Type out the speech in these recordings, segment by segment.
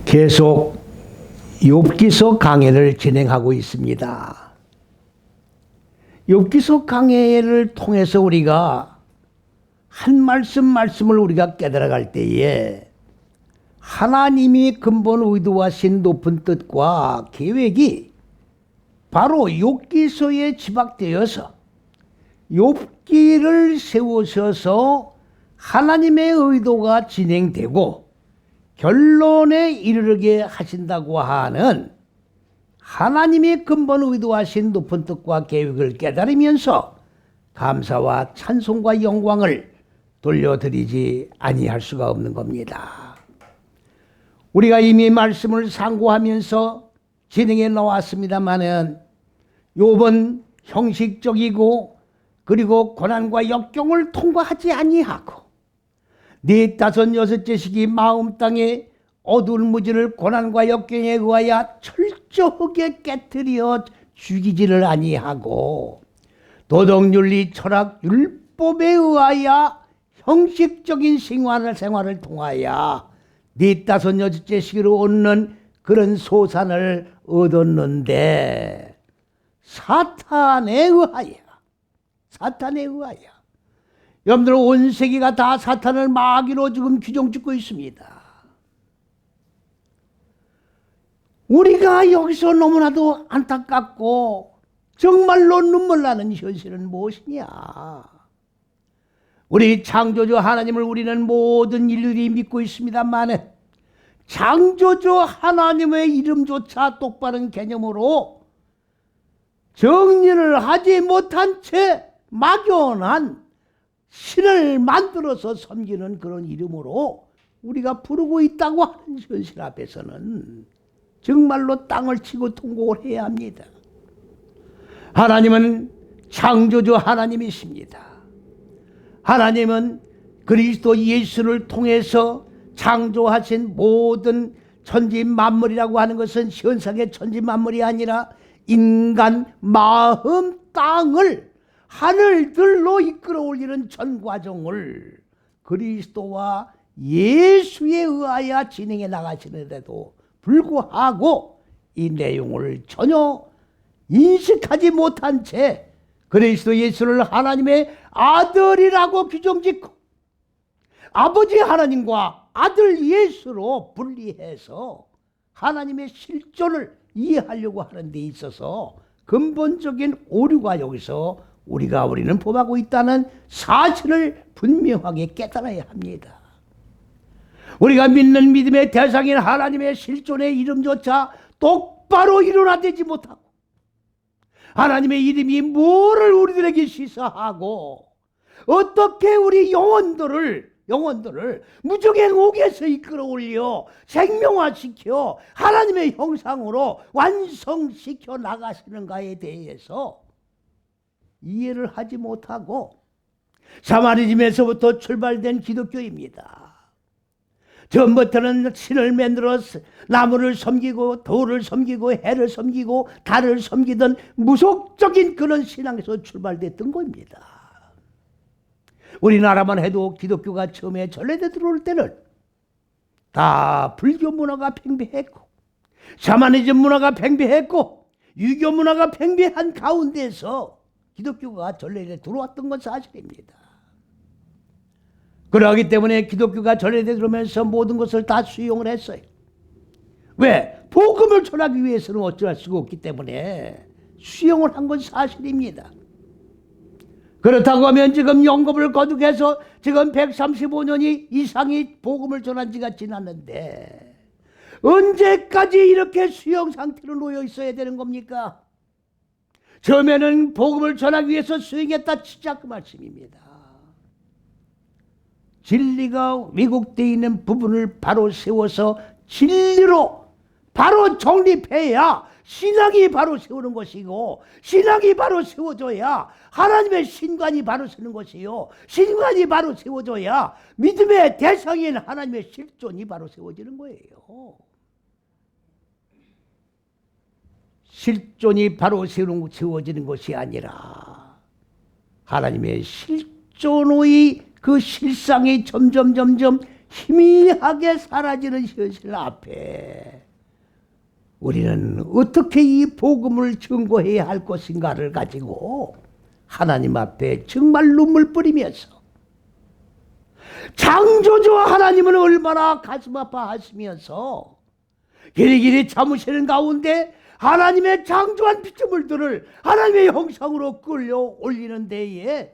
계속 욥기서 강해를 진행하고 있습니다. 욥기서 강해를 통해서 우리가 한 말씀을 우리가 깨달아갈 때에 하나님이 근본 의도하신 높은 뜻과 계획이 바로 욥기서에 집약되어서 욥기를 세우셔서 하나님의 의도가 진행되고 결론에 이르게 하신다고 하는 하나님이 근본 의도하신 높은 뜻과 계획을 깨달으면서 감사와 찬송과 영광을 돌려드리지 아니할 수가 없는 겁니다. 우리가 이미 말씀을 상고하면서 진행해 나왔습니다마는 욥은 형식적이고 그리고 고난과 역경을 통과하지 아니하고 네 다섯 여섯째 시기 마음 땅에 어두운 무지를 고난과 역경에 의하여 철저하게 깨뜨려 죽이지를 아니하고 도덕윤리 철학 율법에 의하여 형식적인 생활을 통하여 네 다섯 여섯째 시기로 얻는 그런 소산을 얻었는데 사탄에 의하여 여러분들 온 세계가 다 사탄을 마귀로 지금 규정짓고 있습니다. 우리가 여기서 너무나도 안타깝고 정말로 눈물 나는 현실은 무엇이냐? 우리 창조주 하나님을 우리는 모든 인류들이 믿고 있습니다만 창조주 하나님의 이름조차 똑바른 개념으로 정리를 하지 못한 채 막연한 신을 만들어서 섬기는 그런 이름으로 우리가 부르고 있다고 하는 현실 앞에서는 정말로 땅을 치고 통곡을 해야 합니다. 하나님은 창조주 하나님이십니다. 하나님은 그리스도 예수를 통해서 창조하신 모든 천지 만물이라고 하는 것은 현상의 천지 만물이 아니라 인간 마음 땅을 하늘들로 이끌어 올리는 전 과정을 그리스도와 예수에 의하여 진행해 나가시는데도 불구하고 이 내용을 전혀 인식하지 못한 채 그리스도 예수를 하나님의 아들이라고 규정짓고 아버지 하나님과 아들 예수로 분리해서 하나님의 실존을 이해하려고 하는 데 있어서 근본적인 오류가 여기서 우리는 범하고 있다는 사실을 분명하게 깨달아야 합니다. 우리가 믿는 믿음의 대상인 하나님의 실존의 이름조차 똑바로 일어나지 못하고 하나님의 이름이 뭐를 우리들에게 시사하고 어떻게 우리 영혼들을 무적행 옥에서 이끌어 올려 생명화시켜 하나님의 형상으로 완성시켜 나가시는가에 대해서 이해를 하지 못하고 사마리즘에서부터 출발된 기독교입니다. 전부터는 신을 만들어 나무를 섬기고 돌을 섬기고 해를 섬기고 달을 섬기던 무속적인 그런 신앙에서 출발됐던 겁니다. 우리나라만 해도 기독교가 처음에 전래돼 들어올 때는 다 불교 문화가 팽배했고 샤머니즘 문화가 팽배했고 유교 문화가 팽배한 가운데서 기독교가 전래돼 들어왔던 건 사실입니다. 그러기 때문에 기독교가 전래돼 들어오면서 모든 것을 다 수용을 했어요. 왜? 복음을 전하기 위해서는 어찌할 수가 없기 때문에 수용을 한 건 사실입니다. 그렇다고 하면 지금 영겁을 거듭해서 지금 135년이 이상이 복음을 전한 지가 지났는데 언제까지 이렇게 수용 상태로 놓여 있어야 되는 겁니까? 처음에는 복음을 전하기 위해서 수용했다 치자 그 말씀입니다. 진리가 왜곡되어 있는 부분을 바로 세워서 진리로 바로 정립해야 신앙이 바로 세우는 것이고 신앙이 바로 세워져야 하나님의 신관이 바로 서는 것이요 신관이 바로 세워져야 믿음의 대상인 하나님의 실존이 바로 세워지는 거예요. 실존이 바로 세워지는 것이 아니라 하나님의 실존의 그 실상이 점점 희미하게 사라지는 현실 앞에 우리는 어떻게 이 복음을 증거해야 할 것인가를 가지고 하나님 앞에 정말 눈물 뿌리면서 창조주 하나님은 얼마나 가슴 아파하시면서 길이길이 참으시는 가운데 하나님의 창조한 피조물들을 하나님의 형상으로 끌려 올리는 데에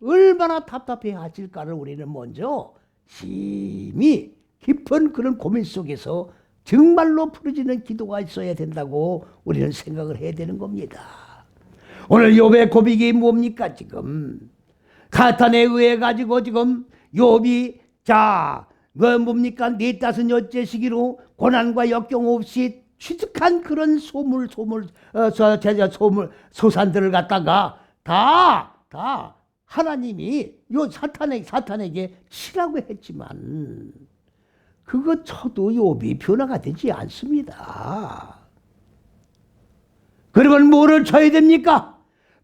얼마나 답답해 하실까를 우리는 먼저 심히 깊은 그런 고민 속에서 정말로 부르짖는 기도가 있어야 된다고 우리는 생각을 해야 되는 겁니다. 오늘 욥의 고백이 뭡니까? 지금 사탄에 의해 가지고 지금 욥이 뭡니까? 45년째 시기로 고난과 역경 없이 취득한 그런 소산들을 갖다가 다 하나님이 요 사탄에게 치라고 했지만 그거 쳐도 욥이 변화가 되지 않습니다. 그러면 뭐를 쳐야 됩니까?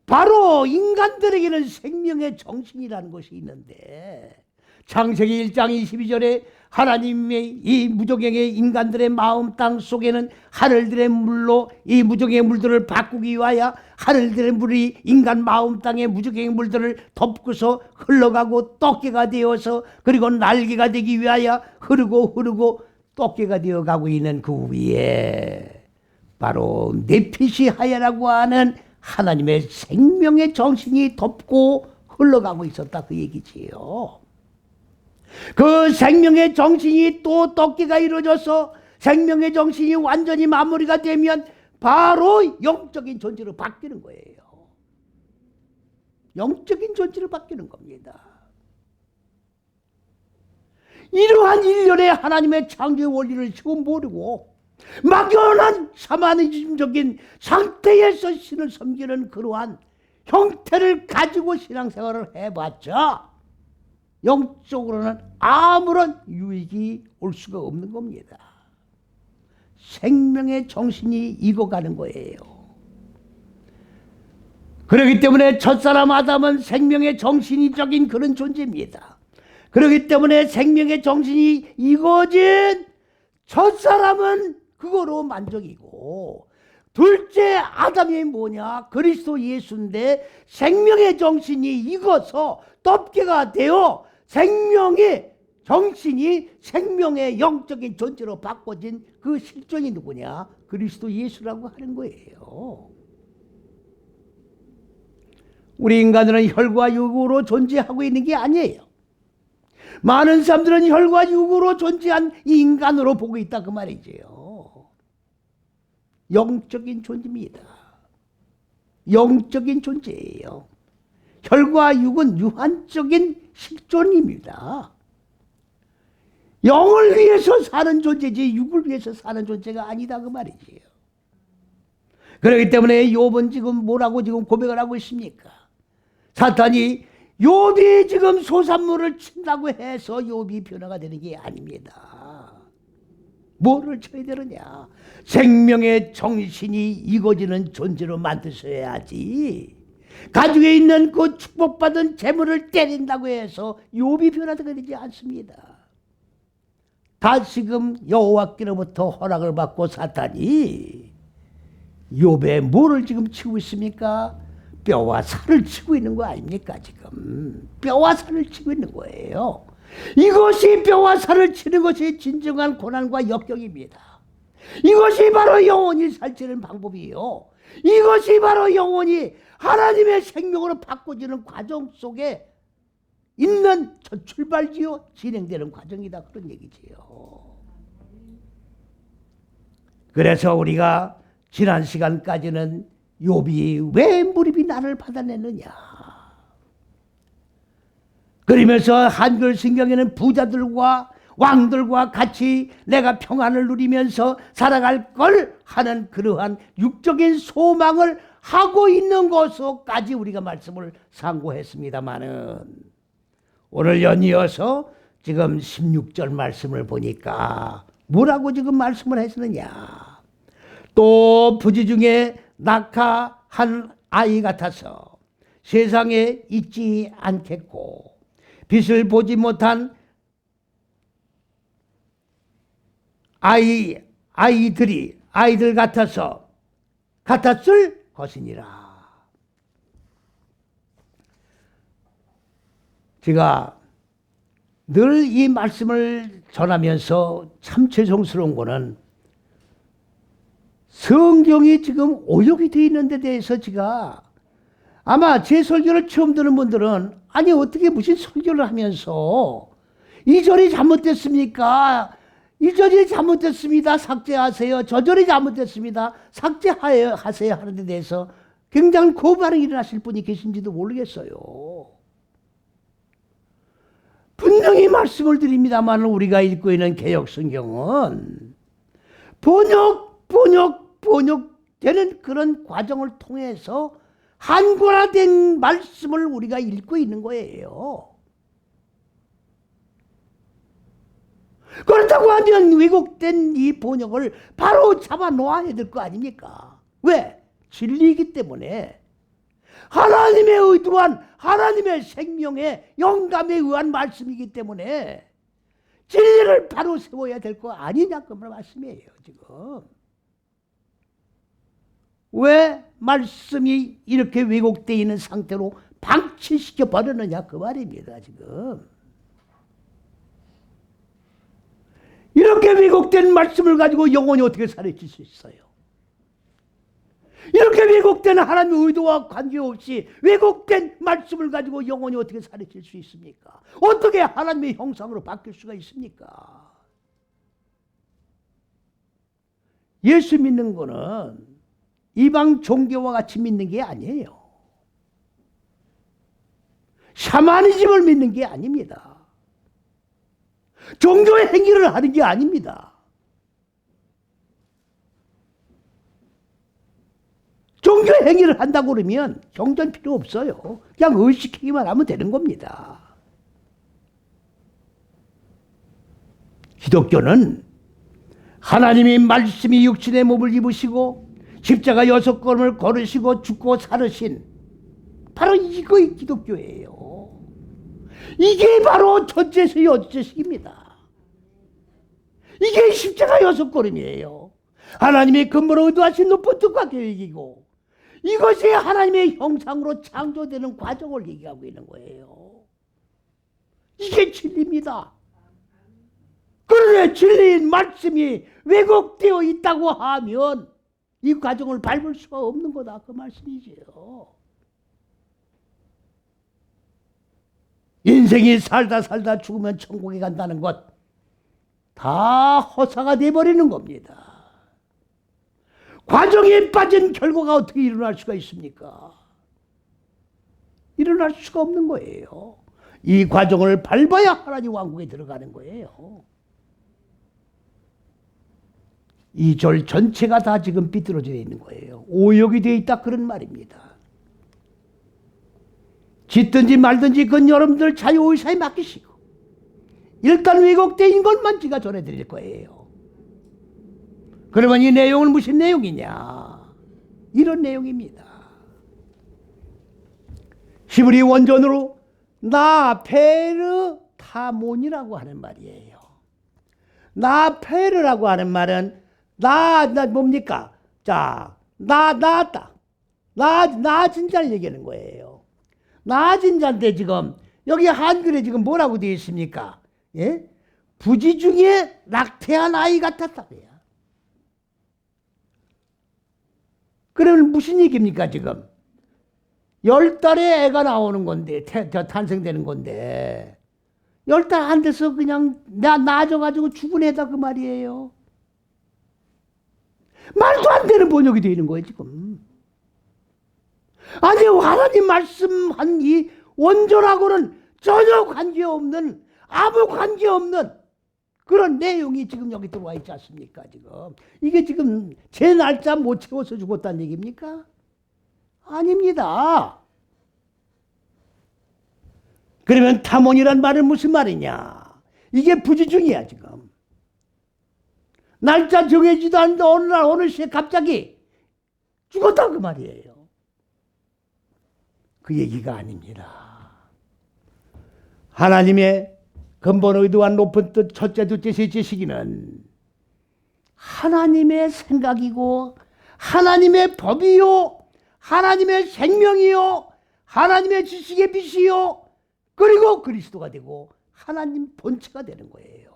바로 인간들에게는 생명의 정신이라는 것이 있는데 창세기 1장 22절에 하나님의 이 무저갱의 인간들의 마음 땅 속에는 하늘들의 물로 이 무저갱의 물들을 바꾸기 위하여 하늘들의 물이 인간 마음 땅의 무저갱의 물들을 덮고서 흘러가고 떡게가 되어서 그리고 날개가 되기 위하여 흐르고 떡게가 되어가고 있는 그 위에 바로 네피시하야라고 하는 하나님의 생명의 정신이 덮고 흘러가고 있었다 그 얘기지요. 그 생명의 정신이 또 떡기가 이루어져서 생명의 정신이 완전히 마무리가 되면 바로 영적인 존재로 바뀌는 거예요. 영적인 존재로 바뀌는 겁니다. 이러한 일련의 하나님의 창조의 원리를 지금 모르고 막연한 샤머니즘적인 상태에서 신을 섬기는 그러한 형태를 가지고 신앙생활을 해봤자 영적으로는 아무런 유익이 올 수가 없는 겁니다. 생명의 정신이 익어가는 거예요. 그렇기 때문에 첫사람 아담은 생명의 정신이적인 그런 존재입니다. 그렇기 때문에 생명의 정신이 익어진 첫사람은 그거로 만족이고 둘째 아담이 뭐냐? 그리스도 예수인데 생명의 정신이 익어서 덮개가 되어 생명의 정신이 생명의 영적인 존재로 바꿔진 그 실존이 누구냐? 그리스도 예수라고 하는 거예요. 우리 인간들은 혈과 육으로 존재하고 있는 게 아니에요. 많은 사람들은 혈과 육으로 존재한 이 인간으로 보고 있다 그 말이지요. 영적인 존재입니다. 영적인 존재예요. 혈과 육은 유한적인 실존입니다. 영을 위해서 사는 존재지 육을 위해서 사는 존재가 아니다 그 말이지요. 그렇기 때문에 욥은 지금 뭐라고 지금 고백을 하고 있습니까? 사탄이 욥이 지금 소산물을 친다고 해서 욥이 변화가 되는 게 아닙니다. 뭐를 쳐야 되느냐? 생명의 정신이 익어지는 존재로 만드셔야지. 가지고 있는 그 축복받은 재물을 때린다고 해서 욥이 변화가 되지 않습니다. 다시금 여호와께로부터 허락을 받고 사탄이 욥의 뭐를 지금 치고 있습니까? 뼈와 살을 치고 있는 거 아닙니까? 지금 뼈와 살을 치고 있는 거예요. 이것이 뼈와 살을 치는 것이 진정한 고난과 역경입니다. 이것이 바로 영원히 살찌는 방법이에요. 이것이 바로 영원히 하나님의 생명으로 바꿔지는 과정 속에 있는 첫 출발지요 진행되는 과정이다 그런 얘기지요. 그래서 우리가 지난 시간까지는 욥이 왜 무릎이 나를 받아내느냐 그러면서 한글 성경에는 부자들과 왕들과 같이 내가 평안을 누리면서 살아갈 걸 하는 그러한 육적인 소망을 하고 있는 것까지 우리가 말씀을 상고했습니다마는 오늘 연이어서 지금 16절 말씀을 보니까 뭐라고 지금 말씀을 했느냐? 또 부지 중에 낙하한 아이 같아서 세상에 있지 않겠고 빛을 보지 못한 아이들 같았을 것이니라. 제가 늘 이 말씀을 전하면서 참 죄송스러운 거는 성경이 지금 오역이 되어 있는 데 대해서 제가 아마 제 설교를 처음 듣는 분들은 아니 어떻게 무슨 설교를 하면서 이 절이 잘못됐습니까? 이 절이 잘못됐습니다. 삭제하세요. 저 절이 잘못됐습니다. 삭제하세요 하는 데 대해서 굉장히 고반응이 일어나실 분이 계신지도 모르겠어요. 분명히 말씀을 드립니다만 우리가 읽고 있는 개역성경은 번역되는 그런 과정을 통해서 한글화된 말씀을 우리가 읽고 있는 거예요. 그렇다고 하면 왜곡된 이 번역을 바로 잡아 놓아야 될 거 아닙니까? 왜? 진리이기 때문에. 하나님의 의도한 하나님의 생명의 영감에 의한 말씀이기 때문에 진리를 바로 세워야 될 거 아니냐 그 말씀이에요 지금. 왜 말씀이 이렇게 왜곡되어 있는 상태로 방치시켜 버렸느냐 그 말입니다 지금. 이렇게 왜곡된 말씀을 가지고 영혼이 어떻게 살아있을 수 있어요? 이렇게 왜곡된 하나님의 의도와 관계없이 왜곡된 말씀을 가지고 영혼이 어떻게 살아있을 수 있습니까? 어떻게 하나님의 형상으로 바뀔 수가 있습니까? 예수 믿는 거는 이방 종교와 같이 믿는 게 아니에요. 샤머니즘을 믿는 게 아닙니다. 종교의 행위를 하는 게 아닙니다. 종교의 행위를 한다고 그러면 경전 필요 없어요. 그냥 의식하기만 하면 되는 겁니다. 기독교는 하나님의 말씀이 육신의 몸을 입으시고 십자가 6걸음을 걸으시고 죽고 살으신 바로 이거의 기독교예요. 이게 바로 첫째서 여째식입니다. 이게 십자가 6걸음이에요. 하나님의 근본으로 의도하신 높은 뜻과 계획이고 이것이 하나님의 형상으로 창조되는 과정을 얘기하고 있는 거예요. 이게 진리입니다. 그런데 진리인 말씀이 왜곡되어 있다고 하면 이 과정을 밟을 수가 없는 거다 그 말씀이지요. 인생이 살다 죽으면 천국에 간다는 것 다 허사가 돼버리는 겁니다. 과정에 빠진 결과가 어떻게 일어날 수가 있습니까? 일어날 수가 없는 거예요. 이 과정을 밟아야 하나님 왕국에 들어가는 거예요. 이 절 전체가 다 지금 삐뚤어져 있는 거예요. 오역이 되어 있다 그런 말입니다. 짓든지 말든지 그건 여러분들 자유의사에 맡기시고 일단 왜곡된 것만 제가 전해드릴 거예요. 그러면 이 내용은 무슨 내용이냐? 이런 내용입니다. 히브리 원전으로 나페르타몬이라고 하는 말이에요. 나페르라고 하는 말은 나 뭡니까? 자, 나았다. 나아진 자를 얘기하는 거예요. 나아진 자인데 지금 여기 한글에 지금 뭐라고 되어 있습니까? 예? 부지 중에 낙태한 아이 같았다고요. 그러면 무슨 얘기입니까 지금? 10달에 애가 나오는 건데 탄생되는 건데 10달 안 돼서 그냥 나아져가지고 죽은 애다 그 말이에요. 말도 안 되는 번역이 되어 있는 거예요 지금. 아니 하나님 말씀한 이 원전하고는 전혀 관계없는 아무 관계없는 그런 내용이 지금 여기 들어와 있지 않습니까 지금. 이게 지금 제 날짜 못 채워서 죽었다는 얘기입니까? 아닙니다. 그러면 타몬이란 말은 무슨 말이냐? 이게 부지중이야 지금. 날짜 정해지도 않는데 어느 날 어느 시에 갑자기 죽었다 그 말이에요. 그 얘기가 아닙니다. 하나님의 근본 의도한 높은 뜻 첫째 둘째 셋째 시기는 하나님의 생각이고 하나님의 법이요 하나님의 생명이요 하나님의 지식의 빛이요 그리고 그리스도가 되고 하나님 본체가 되는 거예요.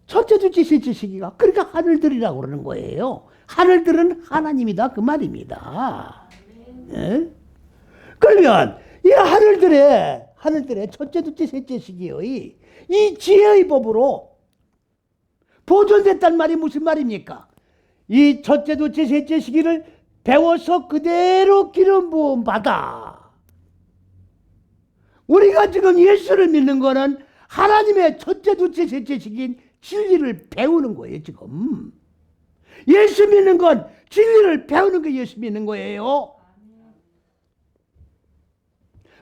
첫째, 둘째, 셋째 시기가 그러니까 하늘들이라고 그러는 거예요. 하늘들은 하나님이다 그 말입니다. 예? 그러면 이 하늘들의 첫째, 둘째, 셋째 시기의 이 지혜의 법으로 보존됐단 말이 무슨 말입니까? 이 첫째, 둘째, 셋째 시기를 배워서 그대로 기름 부음 받아. 우리가 지금 예수를 믿는 거는 하나님의 첫째, 둘째, 셋째 시기인 진리를 배우는 거예요, 지금. 예수 믿는 건 진리를 배우는 게 예수 믿는 거예요.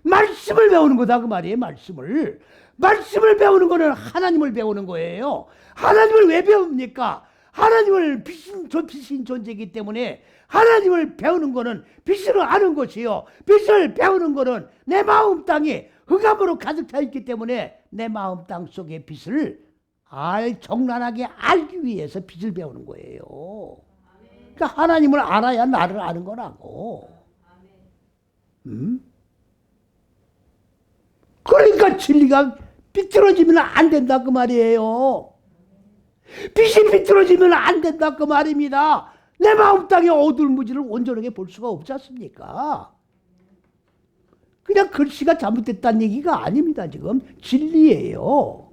말씀을 배우는 거다 그 말이에요. 말씀을 배우는 거는 하나님을 배우는 거예요. 하나님을 왜 배웁니까? 하나님을 빛인 존재이기 때문에 하나님을 배우는 거는 빛으로 아는 것이요. 빛을 배우는 거는 내 마음 땅에 흑암으로 가득 차 있기 때문에 내 마음 땅 속의 빛을 정란하게 알기 위해서 빛을 배우는 거예요. 그러니까 하나님을 알아야 나를 아는 거라고. 그러니까 진리가 비틀어지면 안 된다 그 말이에요. 빛이 비틀어지면 안 된다 그 말입니다. 내 마음 땅의 어두울무지를 온전하게 볼 수가 없지 않습니까? 그냥 글씨가 잘못됐다는 얘기가 아닙니다. 지금 진리예요.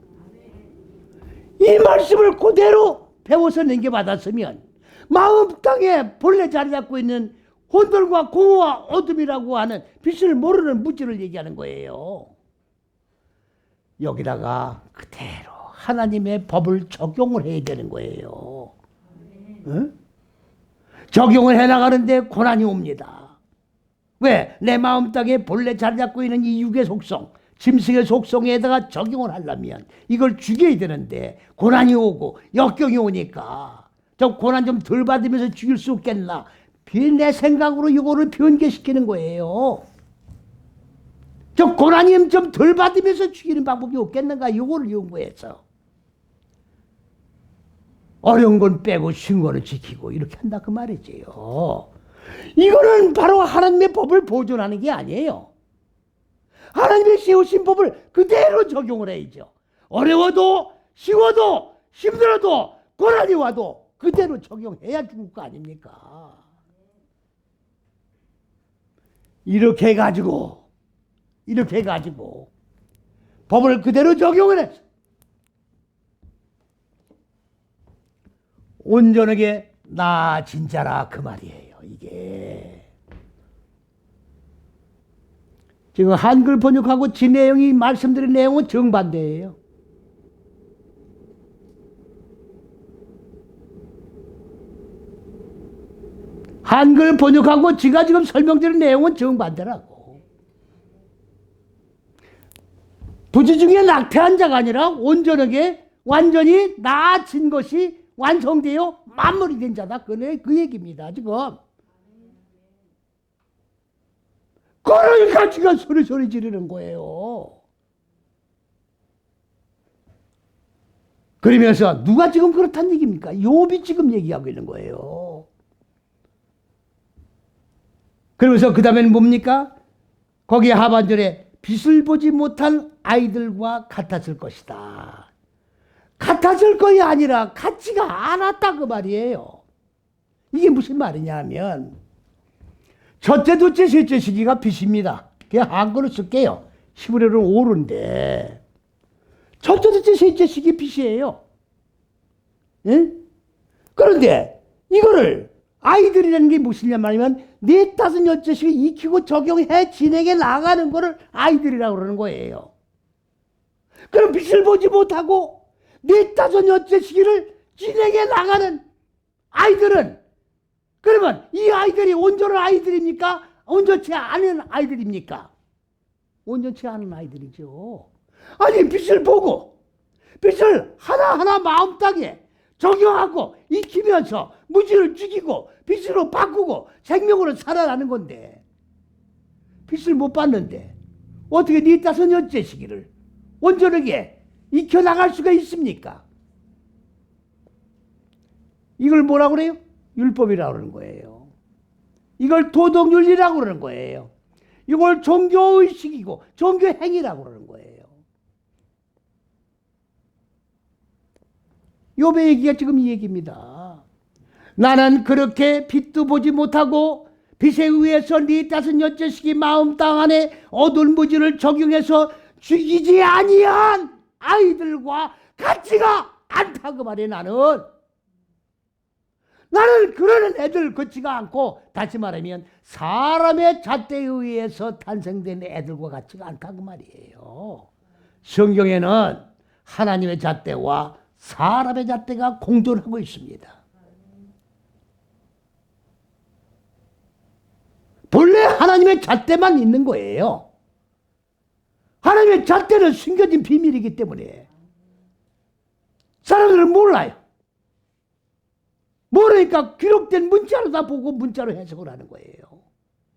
이 말씀을 그대로 배워서 넘겨받았으면 마음 땅에 본래 자리 잡고 있는 혼돈과 공허와 어둠이라고 하는 빛을 모르는 무지를 얘기하는 거예요. 여기다가 그대로 하나님의 법을 적용을 해야 되는 거예요. 응? 적용을 해나가는데 고난이 옵니다. 왜? 내 마음 땅에 본래 자리 잡고 있는 이 육의 속성, 짐승의 속성에다가 적용을 하려면 이걸 죽여야 되는데 고난이 오고 역경이 오니까 좀 고난 좀 덜 받으면서 죽일 수 없겠나? 내 생각으로 이거를 변개시키는 거예요. 저 고난이 좀 덜 받으면서 죽이는 방법이 없겠는가? 이거를 연구해서 어려운 건 빼고 쉬운 거는 지키고 이렇게 한다 그 말이지요. 이거는 바로 하나님의 법을 보존하는 게 아니에요. 하나님의 세우신 법을 그대로 적용을 해야죠. 어려워도 쉬워도 힘들어도 고난이 와도 그대로 적용해야 죽을 거 아닙니까? 이렇게 해가지고 법을 그대로 적용을 해서 온전하게 나 진짜라 그 말이에요. 이게 지금 한글 번역하고 지 내용이 말씀드린 내용은 정반대예요. 한글 번역하고 지가 지금 설명드린 내용은 정반대라고. 부지 중에 낙태한 자가 아니라 온전하게 완전히 나아진 것이 완성되어 마무리된 자다. 그 얘기입니다. 지금. 그러니까 지가 소리 지르는 거예요. 그러면서 누가 지금 그렇다는 얘기입니까? 욥이 지금 얘기하고 있는 거예요. 그러면서 그 다음에는 뭡니까? 거기 하반절에 빛을 보지 못한 아이들과 같았을 것이다. 같았을 것이 아니라 같지가 않았다 그 말이에요. 이게 무슨 말이냐 하면 첫째, 둘째, 셋째 시기가 빛입니다. 그냥 한글로 쓸게요. 히브리어는 오른데 첫째, 둘째, 셋째 시기 빛이에요. 예? 그런데 이거를 아이들이라는 게 무엇이냐 말이면 네 다섯 여섯씩 익히고 적용해 진행해 나가는 거를 아이들이라고 그러는 거예요. 그럼 빛을 보지 못하고 네 다섯 여섯 시기를 진행해 나가는 아이들은 그러면 이 아이들이 온전한 아이들입니까? 온전치 않은 아이들입니까? 온전치 않은 아이들이죠. 아니 빛을 보고 빛을 하나하나 마음 땅에 적용하고 익히면서 무지를 죽이고 빛으로 바꾸고 생명으로 살아나는 건데 빛을 못 봤는데 어떻게 네 다섯 여째 시기를 온전하게 익혀나갈 수가 있습니까? 이걸 뭐라고 그래요? 율법이라고 그러는 거예요. 이걸 도덕윤리라고 그러는 거예요. 이걸 종교의식이고 종교행위라고 그러는 거예요. 욥의 얘기가 지금 이 얘기입니다. 나는 그렇게 빛도 보지 못하고 빛에 의해서 네 5년째씩이 마음 땅 안에 어두운 무지를 적용해서 죽이지 아니한 아이들과 같지가 않다 그 말이에요. 나는 그러는 애들 같지가 않고, 다시 말하면 사람의 잣대에 의해서 탄생된 애들과 같지가 않다 그 말이에요. 성경에는 하나님의 잣대와 사람의 잣대가 공존하고 있습니다. 본래 하나님의 잣대만 있는 거예요. 하나님의 잣대는 숨겨진 비밀이기 때문에 사람들은 몰라요. 모르니까 기록된 문자로 다 보고 문자로 해석을 하는 거예요.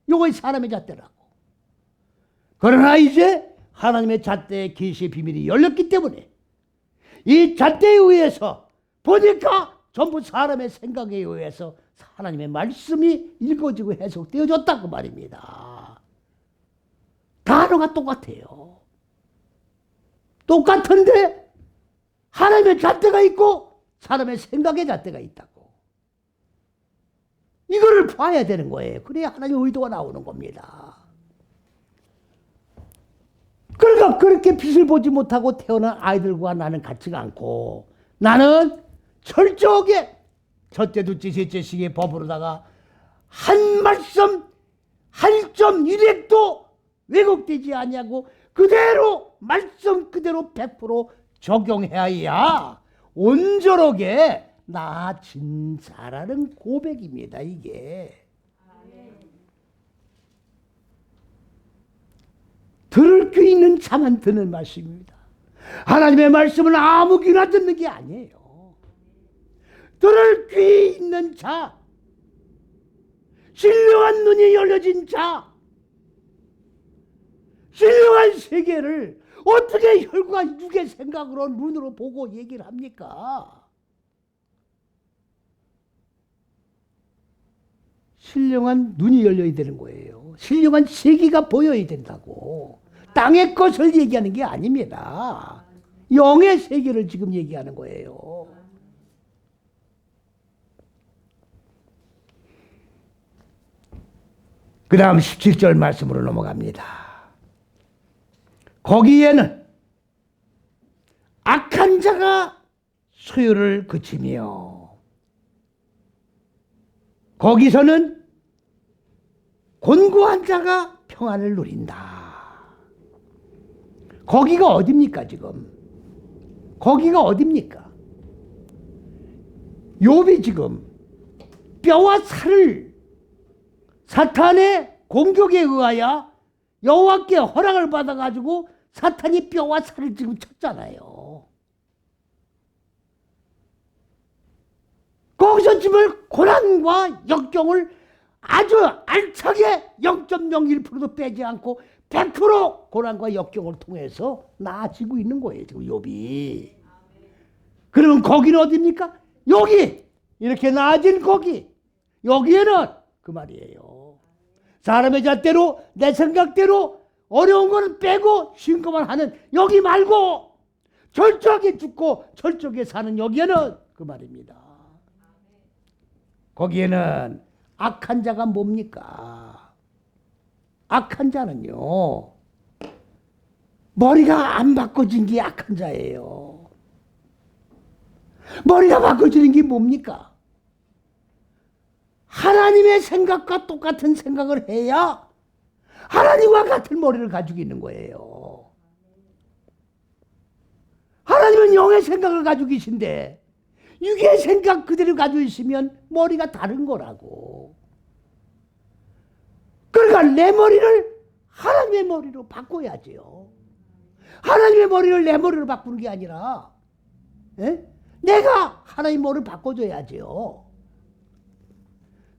이거 사람의 잣대라고. 그러나 이제 하나님의 잣대의 계시의 비밀이 열렸기 때문에 이 잣대에 의해서 보니까 전부 사람의 생각에 의해서 하나님의 말씀이 읽어지고 해석되어졌다 그 말입니다. 단어가 똑같아요. 똑같은데 하나님의 잣대가 있고 사람의 생각의 잣대가 있다고. 이거를 봐야 되는 거예요. 그래야 하나님의 의도가 나오는 겁니다. 그러니까 그렇게 빛을 보지 못하고 태어난 아이들과 나는 같지가 않고, 나는 철저하게 첫째, 둘째, 셋째 시기의 법으로다가 한 말씀, 한 점 1핵도 왜곡되지 아니하고 그대로 말씀 그대로 100% 적용해야 온전하게 나 진짜라는 고백입니다. 이게 들을 귀 있는 자만 듣는 말씀입니다. 하나님의 말씀은 아무 귀나 듣는 게 아니에요. 들을 귀 있는 자, 신령한 눈이 열려진 자, 신령한 세계를 어떻게 혈과 육의 생각으로 눈으로 보고 얘기를 합니까? 신령한 눈이 열려야 되는 거예요. 신령한 세계가 보여야 된다고. 땅의 것을 얘기하는 게 아닙니다. 영의 세계를 지금 얘기하는 거예요. 그 다음 17절 말씀으로 넘어갑니다. 거기에는 악한 자가 소유를 그치며 거기서는 곤고한 자가 평안을 누린다. 거기가 어딥니까 지금? 거기가 어딥니까? 욥이 지금 뼈와 살을 사탄의 공격에 의하여 여호와께 허락을 받아가지고 사탄이 뼈와 살을 지금 쳤잖아요. 거기서 지금 고난과 역경을 아주 알차게 0.01%도 빼지 않고 100% 고난과 역경을 통해서 나아지고 있는 거예요. 지금 욥이. 그러면 거기는 어디입니까? 여기 이렇게 나아진 거기. 여기에는 그 말이에요. 사람의 잣대로 내 생각대로 어려운 거는 빼고 쉬운 것만 하는 여기 말고 철저하게 죽고 철저하게 사는 여기에는 그 말입니다. 거기에는 악한 자가 뭡니까? 악한 자는요, 머리가 안 바꿔진 게 악한 자예요. 머리가 바꿔지는 게 뭡니까? 하나님의 생각과 똑같은 생각을 해야 하나님과 같은 머리를 가지고 있는 거예요. 하나님은 영의 생각을 가지고 계신데 육의 생각 그대로 가지고 있으면 머리가 다른 거라고. 그러니까 내 머리를 하나님의 머리로 바꿔야지요. 하나님의 머리를 내 머리로 바꾸는 게 아니라 내가 하나님의 머리를 바꿔줘야지요.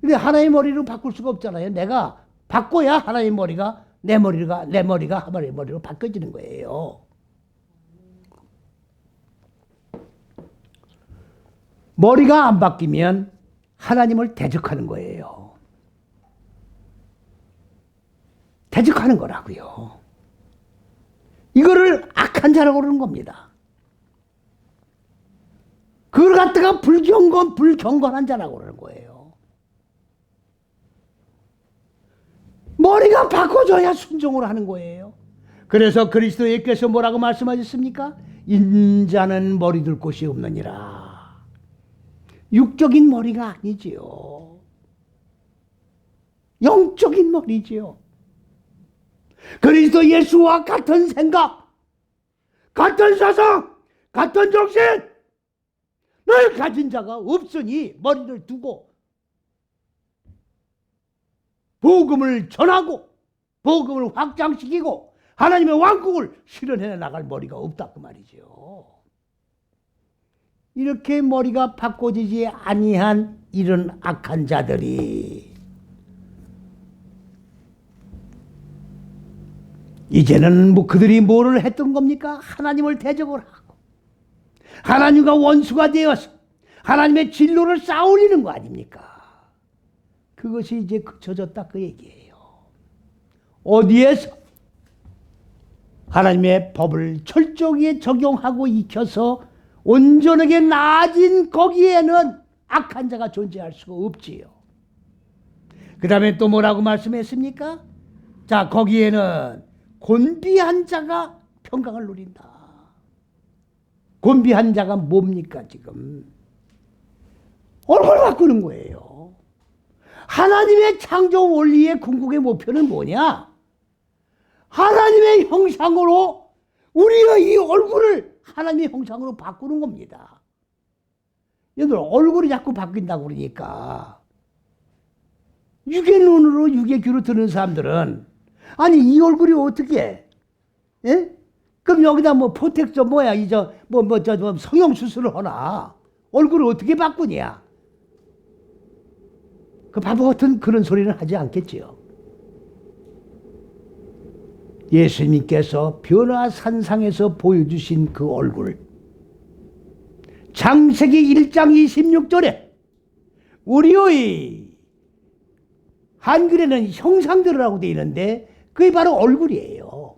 근데 하나님의 머리로 바꿀 수가 없잖아요. 내가 바꿔야 하나님의 머리가 내 머리가 하나님의 머리로 바뀌어지는 거예요. 머리가 안 바뀌면 하나님을 대적하는 거예요. 대적하는 거라고요. 이거를 악한 자라고 그러는 겁니다. 그걸 갖다가 불경건한 자라고 그러는 거예요. 머리가 바꿔줘야 순종을 하는 거예요. 그래서 그리스도 예수께서 뭐라고 말씀하셨습니까? 인자는 머리 둘 곳이 없느니라. 육적인 머리가 아니지요. 영적인 머리지요. 그리스도 예수와 같은 생각, 같은 사상, 같은 정신 늘 가진 자가 없으니 머리를 두고 복음을 전하고 복음을 확장시키고 하나님의 왕국을 실현해 나갈 머리가 없다 그 말이죠. 이렇게 머리가 바꿔지지 아니한 이런 악한 자들이 이제는 뭐 그들이 뭐를 했던 겁니까? 하나님을 대적을 하고 하나님과 원수가 되어서 하나님의 진로를 쌓아올리는 거 아닙니까? 그것이 이제 그쳐졌다 그 얘기예요. 어디에서? 하나님의 법을 철저하게 적용하고 익혀서 온전하게 나아진 거기에는 악한 자가 존재할 수가 없지요. 그 다음에 또 뭐라고 말씀했습니까? 자, 거기에는 곤비한 자가 평강을 누린다. 곤비한 자가 뭡니까 지금? 얼굴 바꾸는 거예요. 하나님의 창조 원리의 궁극의 목표는 뭐냐? 하나님의 형상으로 우리의 이 얼굴을 하나님의 형상으로 바꾸는 겁니다. 얘들 얼굴이 자꾸 바뀐다고 그러니까 육의 눈으로 육의 귀로 드는 사람들은 아니 이 얼굴이 어떻게 예? 그럼 여기다 뭐 포텍저 뭐야 이저 뭐 성형 수술을 하나 얼굴을 어떻게 바꾸냐? 그 바보 같은 그런 소리는 하지 않겠지요. 예수님께서 변화산상에서 보여주신 그 얼굴, 창세기 1장 26절에 우리의 한글에는 형상들이라고 되어 있는데 그게 바로 얼굴이에요.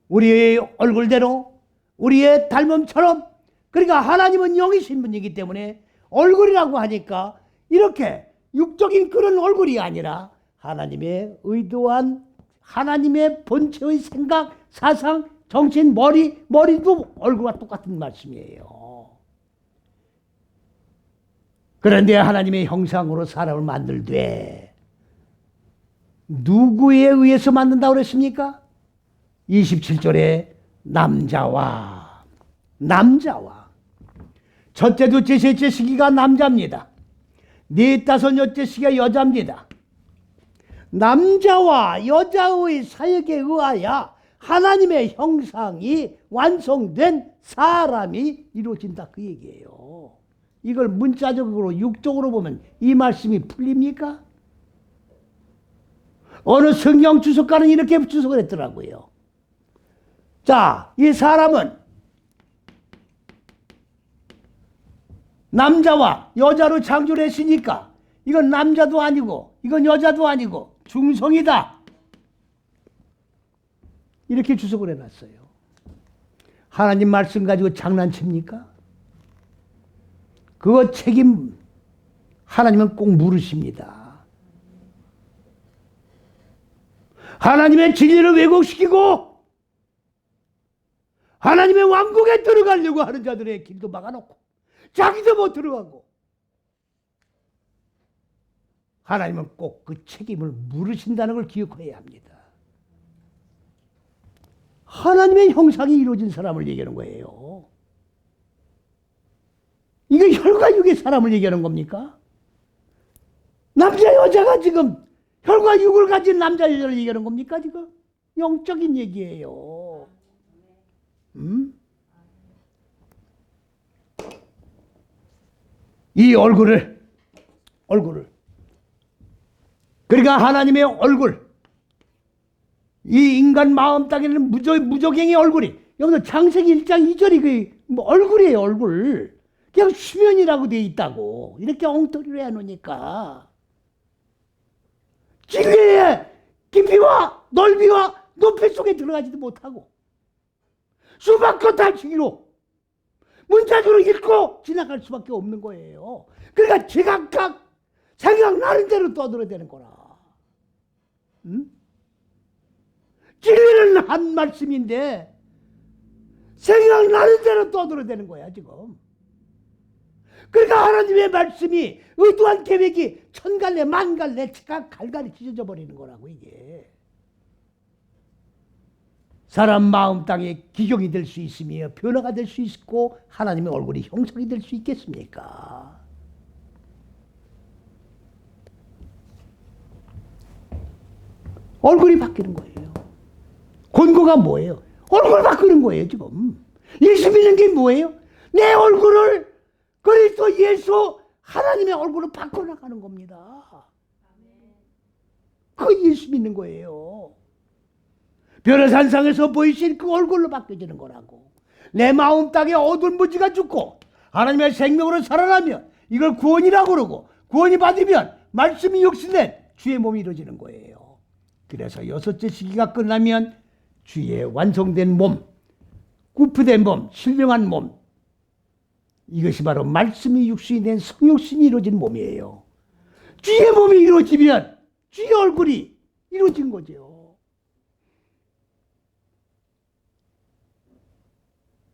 우리의 얼굴대로 우리의 닮음처럼, 그러니까 하나님은 영이신 분이기 때문에 얼굴이라고 하니까 이렇게 육적인 그런 얼굴이 아니라 하나님의 의도한 하나님의 본체의 생각, 사상, 정신, 머리도 얼굴과 똑같은 말씀이에요. 그런데 하나님의 형상으로 사람을 만들되 누구에 의해서 만든다고 그랬습니까? 27절에 남자와 첫째, 둘째, 셋째 시기가 남자입니다. 네, 다섯, 여째 시기가 여자입니다. 남자와 여자의 사역에 의하여 하나님의 형상이 완성된 사람이 이루어진다 그 얘기예요. 이걸 문자적으로 육적으로 보면 이 말씀이 풀립니까? 어느 성경 주석가는 이렇게 주석을 했더라고요. 자, 이 사람은 남자와 여자로 창조를 했으니까 이건 남자도 아니고 이건 여자도 아니고 중성이다. 이렇게 주석을 해놨어요. 하나님 말씀 가지고 장난칩니까? 그거 책임 하나님은 꼭 물으십니다. 하나님의 진리를 왜곡시키고 하나님의 왕국에 들어가려고 하는 자들의 길도 막아놓고 자기도 못 들어가고 하나님은 꼭 그 책임을 물으신다는 걸 기억해야 합니다. 하나님의 형상이 이루어진 사람을 얘기하는 거예요. 이거 혈과 육의 사람을 얘기하는 겁니까? 남자 여자가 지금 혈과 육을 가진 남자 여자를 얘기하는 겁니까 지금? 영적인 얘기예요. 이 얼굴을 그러니까 하나님의 얼굴, 이 인간 마음 땅에는 무저갱의 얼굴이 여기서 창세기 1장 2절이 그 얼굴이에요. 얼굴. 그냥 수면이라고 돼 있다고. 이렇게 엉터리로 해놓으니까 진리의 깊이와 넓이와 높이 속에 들어가지도 못하고 수박과 달치기로 문자적으로 읽고 지나갈 수밖에 없는 거예요. 그러니까 제각각 생각나는 대로 떠들어대는 거라. 응? 진리는 한 말씀인데 생각나는 대로 떠들어대는 거야 지금. 그러니까 하나님의 말씀이 의도한 계획이 천갈래 만갈래 제가 갈갈이 찢어져 버리는 거라고 이게. 사람 마음 땅에 기경이 될 수 있으며 변화가 될 수 있고 하나님의 얼굴이 형상이 될 수 있겠습니까? 얼굴이 바뀌는 거예요. 권고가 뭐예요? 얼굴 바꾸는 거예요 지금. 예수 믿는 게 뭐예요? 내 얼굴을 그리스도 예수 하나님의 얼굴로 바꿔나가는 겁니다. 그거 예수 믿는 거예요. 변화산상에서 보이신 그 얼굴로 바뀌어지는 거라고. 내 마음 땅에 어두운 무지가 죽고 하나님의 생명으로 살아나면 이걸 구원이라고 그러고 구원이 받으면 말씀이 육신된 주의 몸이 이루어지는 거예요. 그래서 여섯째 시기가 끝나면 주의 완성된 몸, 구프된 몸, 신령한 몸, 이것이 바로 말씀이 육신이 된 성육신이 이루어진 몸이에요. 주의 몸이 이루어지면 주의 얼굴이 이루어진 거죠.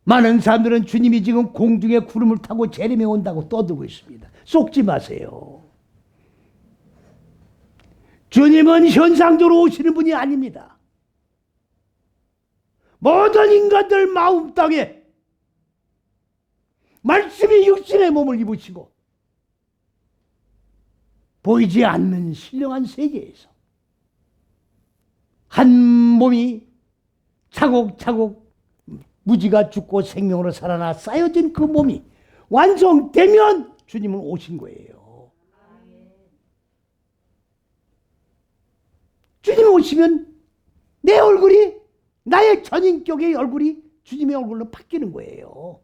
많은 사람들은 주님이 지금 공중에 구름을 타고 재림에 온다고 떠들고 있습니다. 속지 마세요. 주님은 현상적으로 오시는 분이 아닙니다. 모든 인간들 마음 땅에 말씀이 육신의 몸을 입으시고 보이지 않는 신령한 세계에서 한 몸이 차곡차곡 무지가 죽고 생명으로 살아나 쌓여진 그 몸이 완성되면 주님은 오신 거예요. 주님 오시면 내 얼굴이 나의 전인격의 얼굴이 주님의 얼굴로 바뀌는 거예요.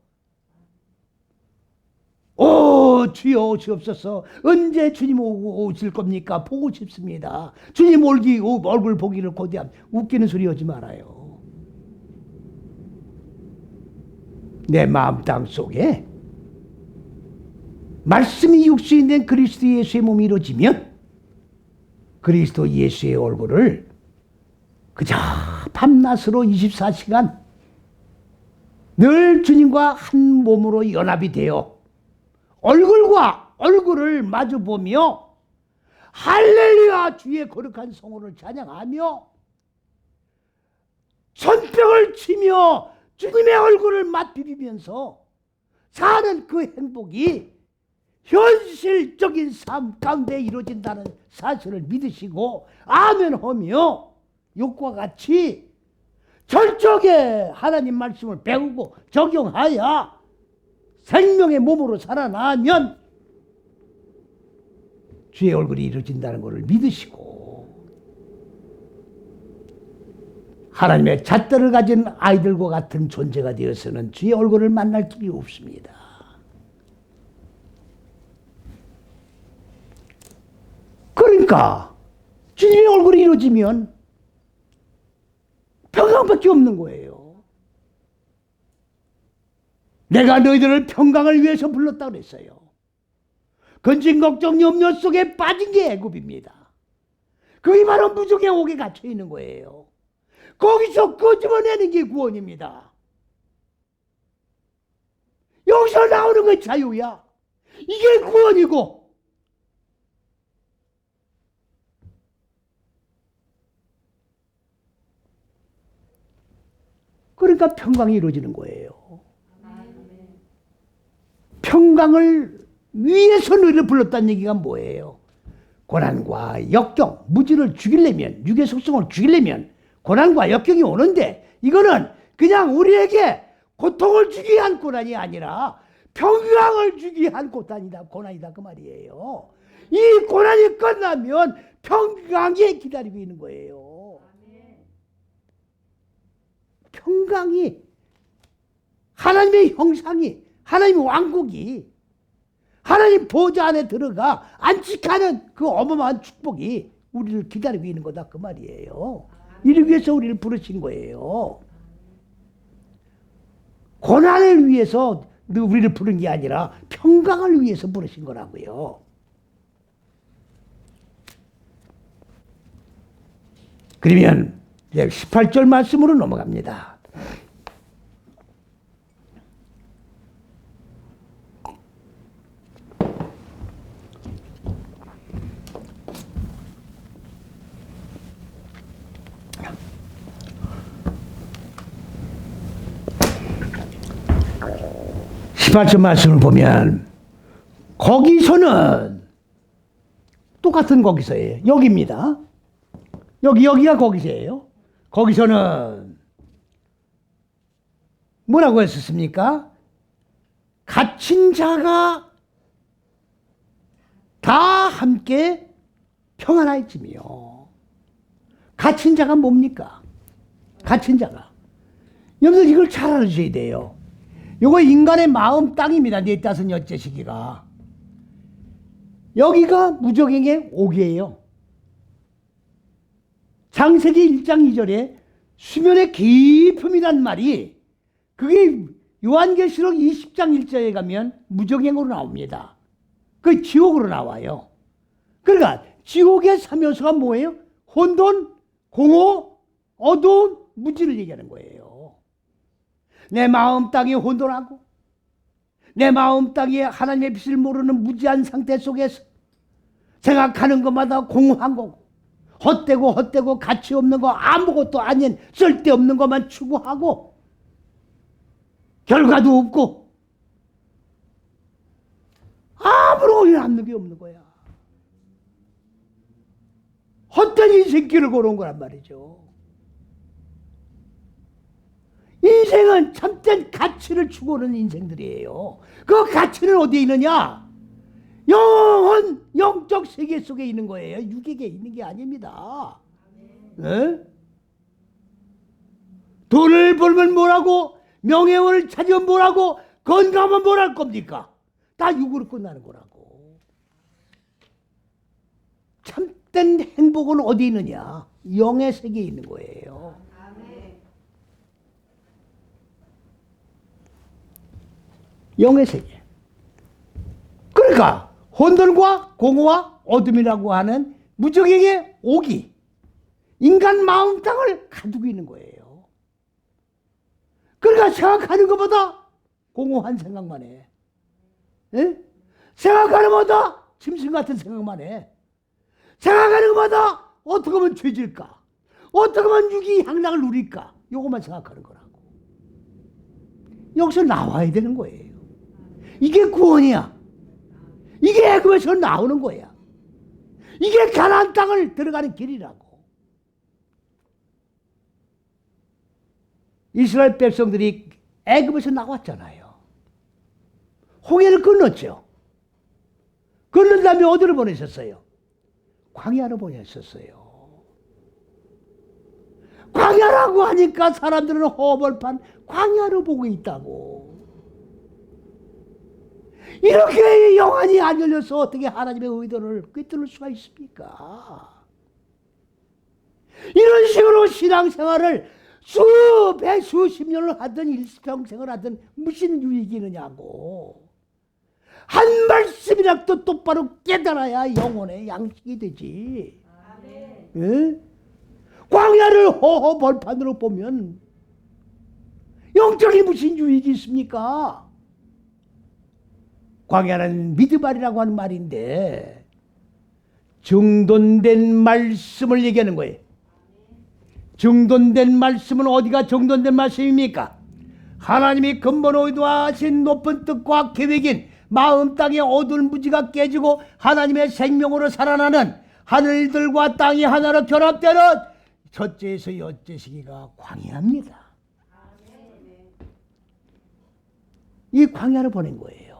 오 주여 오시옵소서. 언제 주님 오실 겁니까? 보고 싶습니다. 주님 얼굴 보기를 고대함. 웃기는 소리 하지 말아요. 내 마음 땅 속에 말씀이 육신이 된 그리스도 예수의 몸이 이루어지면 그리스도 예수의 얼굴을 그저 밤낮으로 24시간 늘 주님과 한 몸으로 연합이 되어 얼굴과 얼굴을 마주보며 할렐루야 주의 거룩한 성호를 찬양하며 손뼉을 치며 주님의 얼굴을 맛비비면서 사는 그 행복이 현실적인 삶 가운데 이루어진다는 사실을 믿으시고 아멘하며 욕과 같이 철저하게 하나님 말씀을 배우고 적용하여 생명의 몸으로 살아나면 주의 얼굴이 이루어진다는 것을 믿으시고 하나님의 잣대를 가진 아이들과 같은 존재가 되어서는 주의 얼굴을 만날 길이 없습니다. 그러니까 주님의 얼굴이 이루어지면 평강밖에 없는 거예요. 내가 너희들을 평강을 위해서 불렀다 그랬어요. 근심 걱정 염려 속에 빠진 게 애굽입니다. 그게 바로 무적의 옥에 갇혀 있는 거예요. 거기서 끄집어내는 게 구원입니다. 여기서 나오는 게 자유야. 이게 구원이고 그러니까 평강이 이루어지는 거예요. 평강을 위해서 너희를 불렀다는 얘기가 뭐예요? 고난과 역경, 무지를 죽이려면, 육의 속성을 죽이려면 고난과 역경이 오는데 이거는 그냥 우리에게 고통을 주기 위한 고난이 아니라 평강을 주기 위한 고난이다 그 말이에요. 이 고난이 끝나면 평강이 기다리고 있는 거예요. 평강이 하나님의 형상이 하나님 왕국이 하나님 보좌 안에 들어가 안식하는 그 어마어마한 축복이 우리를 기다리고 있는 거다 그 말이에요. 이를 위해서 우리를 부르신 거예요. 고난을 위해서 우리를 부른 게 아니라 평강을 위해서 부르신 거라고요. 그러면 이제 18절 말씀으로 넘어갑니다. 말씀을 보면 거기서는 똑같은 거기서예요. 여기입니다. 여기가 거기서예요. 거기서는 뭐라고 했었습니까? 갇힌 자가 다 함께 평안할지며. 갇힌 자가 뭡니까? 갇힌 자가. 여러분들 이걸 잘 알아주셔야 돼요. 요거 인간의 마음 땅입니다. 넷다섯 여째 시기가. 여기가 무적행의 옥이에요. 창세기 1장 2절에 수면의 깊음이란 말이 그게 요한계시록 20장 1절에 가면 무적행으로 나옵니다. 그 지옥으로 나와요. 그러니까 지옥의 3요소가 뭐예요? 혼돈, 공허, 어두움, 무지를 얘기하는 거예요. 내 마음 땅이 혼돈하고 내 마음 땅이 하나님의 빛을 모르는 무지한 상태 속에서 생각하는 것마다 공허한 거고 헛되고 가치 없는 거 아무것도 아닌 쓸데없는 것만 추구하고 결과도 없고 아무런 의미 남는 게 없는 거야. 헛된 인생길을 걸어온 거란 말이죠. 인생은 참된 가치를 추구하는 인생들이에요. 그 가치는 어디에 있느냐? 영원, 영적 세계 속에 있는 거예요. 육에게 있는 게 아닙니다. 네? 돈을 벌면 뭐라고? 명예를 찾으면 뭐라고? 건강하면 뭘 할 겁니까? 다 육으로 끝나는 거라고. 참된 행복은 어디 있느냐? 영의 세계에 있는 거예요. 영의 세계. 그러니까 혼돈과 공허와 어둠이라고 하는 무적행의 옥이 인간 마음 땅을 가두고 있는 거예요. 그러니까 생각하는 것보다 공허한 생각만 해. 에? 생각하는 것보다 짐승 같은 생각만 해. 생각하는 것보다 어떻게 하면 죄질까? 어떻게 하면 육이 향락을 누릴까? 요것만 생각하는 거라고. 여기서 나와야 되는 거예요. 이게 구원이야. 이게 애굽에서 나오는 거야. 이게 가나안 땅을 들어가는 길이라고. 이스라엘 백성들이 애굽에서 나왔잖아요. 홍해를 건넜죠. 건넌 다음에 어디로 보내셨어요? 광야로 보내셨어요. 광야라고 하니까 사람들은 허벌판 광야로 보고 있다고. 이렇게 영안이 안 열려서 어떻게 하나님의 의도를 꿰뚫을 수가 있습니까? 이런 식으로 신앙생활을 수백 수십 년을 하든 일평생을 하든 무슨 유익이 있느냐고. 한 말씀이라도 똑바로 깨달아야 영혼의 양식이 되지. 예? 광야를 허허벌판으로 보면 영적인 무슨 유익이 있습니까? 광야는 미드발이라고 하는 말인데 정돈된 말씀을 얘기하는 거예요. 정돈된 말씀은 어디가 정돈된 말씀입니까? 하나님이 근본 의도하신 높은 뜻과 계획인 마음 땅의 어두운 무지가 깨지고 하나님의 생명으로 살아나는 하늘들과 땅이 하나로 결합되는 첫째에서 여째 시기가 광야입니다. 이 광야를 보낸 거예요.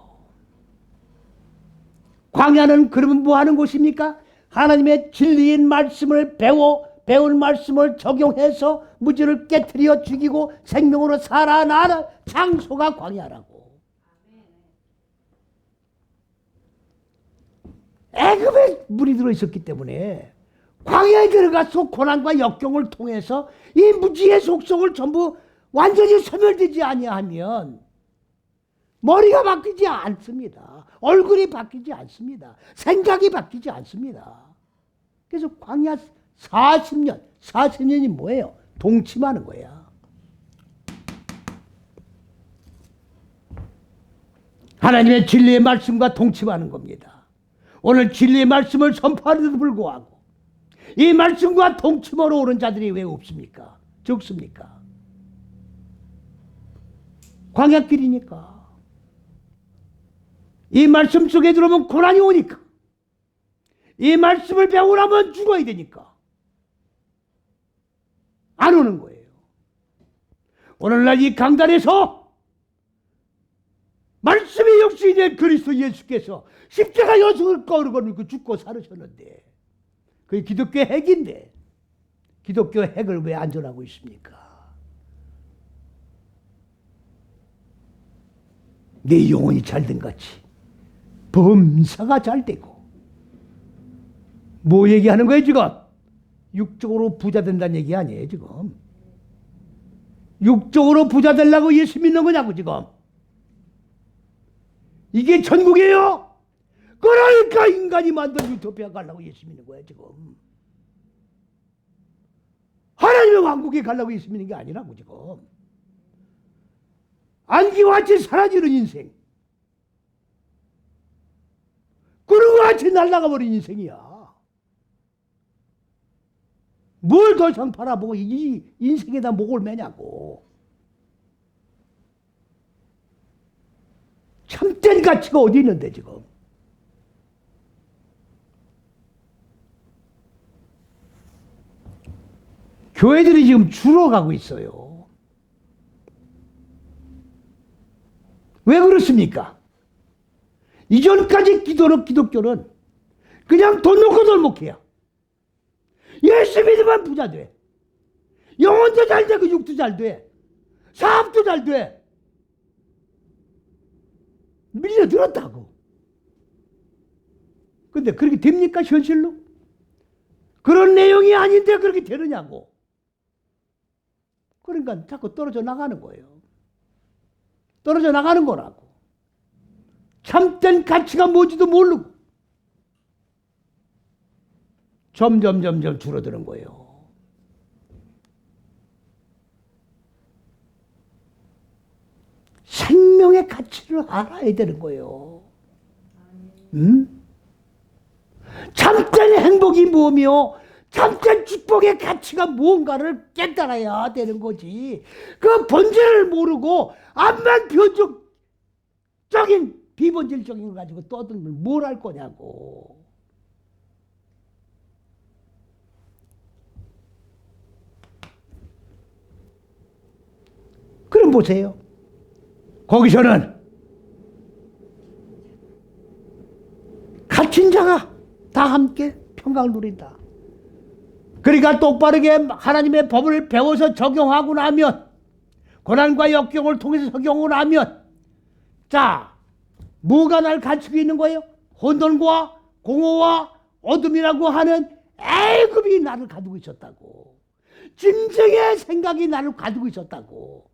광야는 그러면 뭐 하는 곳입니까? 하나님의 진리인 말씀을 배운 말씀을 적용해서 무지를 깨트려 죽이고 생명으로 살아나는 장소가 광야라고. 애굽에 물이 들어있었기 때문에 광야에 들어가서 고난과 역경을 통해서 이 무지의 속성을 전부 완전히 소멸되지 아니하면 머리가 바뀌지 않습니다. 얼굴이 바뀌지 않습니다. 생각이 바뀌지 않습니다. 그래서 광야 40년이 뭐예요? 동침하는 거야. 하나님의 진리의 말씀과 동침하는 겁니다. 오늘 진리의 말씀을 선포하는데도 불구하고 이 말씀과 동침하러 오는 자들이 왜 없습니까? 적습니까? 광야길이니까. 이 말씀 속에 들어오면 고난이 오니까. 이 말씀을 배우려면 죽어야 되니까. 안 오는 거예요. 오늘날 이 강단에서 말씀이 역시 된 그리스도 예수께서 십자가 여승을 걸고 죽고 살으셨는데 그게 기독교의 핵인데 기독교의 핵을 왜 안전하고 있습니까? 내 영혼이 잘된 같이 범사가 잘 되고 뭐 얘기하는 거예요 지금? 육적으로 부자 된다는 얘기 아니에요 지금. 육적으로 부자 되려고 예수 믿는 거냐고 지금. 이게 천국이에요? 그러니까 인간이 만든 유토피아 가려고 예수 믿는 거야 지금. 하나님의 왕국에 가려고 예수 믿는 게 아니라고 지금. 안기와 같이 사라지는 인생, 구름과 같이 날아가 버린 인생이야. 뭘 더 이상 바라보고 이 인생에다 목을 매냐고. 참된 가치가 어디 있는데 지금. 교회들이 지금 줄어가고 있어요. 왜 그렇습니까? 이전까지 기독교는 그냥 돈 놓고 돌목해요. 예수 믿으면 부자 돼. 영혼도 잘 되고 육도 잘 돼. 사업도 잘 돼. 밀려들었다고. 근데 그렇게 됩니까 현실로? 그런 내용이 아닌데 그렇게 되느냐고. 그러니까 자꾸 떨어져 나가는 거예요. 떨어져 나가는 거라고. 참된 가치가 뭔지도 모르고 점점 줄어드는 거예요. 생명의 가치를 알아야 되는 거예요. 참된 행복이 뭐며 참된 축복의 가치가 무언가를 깨달아야 되는 거지. 그 본질을 모르고 암만 변적적인 비본질적인 걸 가지고 떠들면 뭘 할 거냐고. 그럼 보세요. 거기서는 갇힌 자가 다 함께 평강을 누린다. 그러니까 똑바르게 하나님의 법을 배워서 적용하고 나면, 고난과 역경을 통해서 적용하고 나면, 자, 뭐가 날 갖추고 있는 거예요? 혼돈과 공허와 어둠이라고 하는 애굽이 나를 가두고 있었다고. 짐승의 생각이 나를 가두고 있었다고.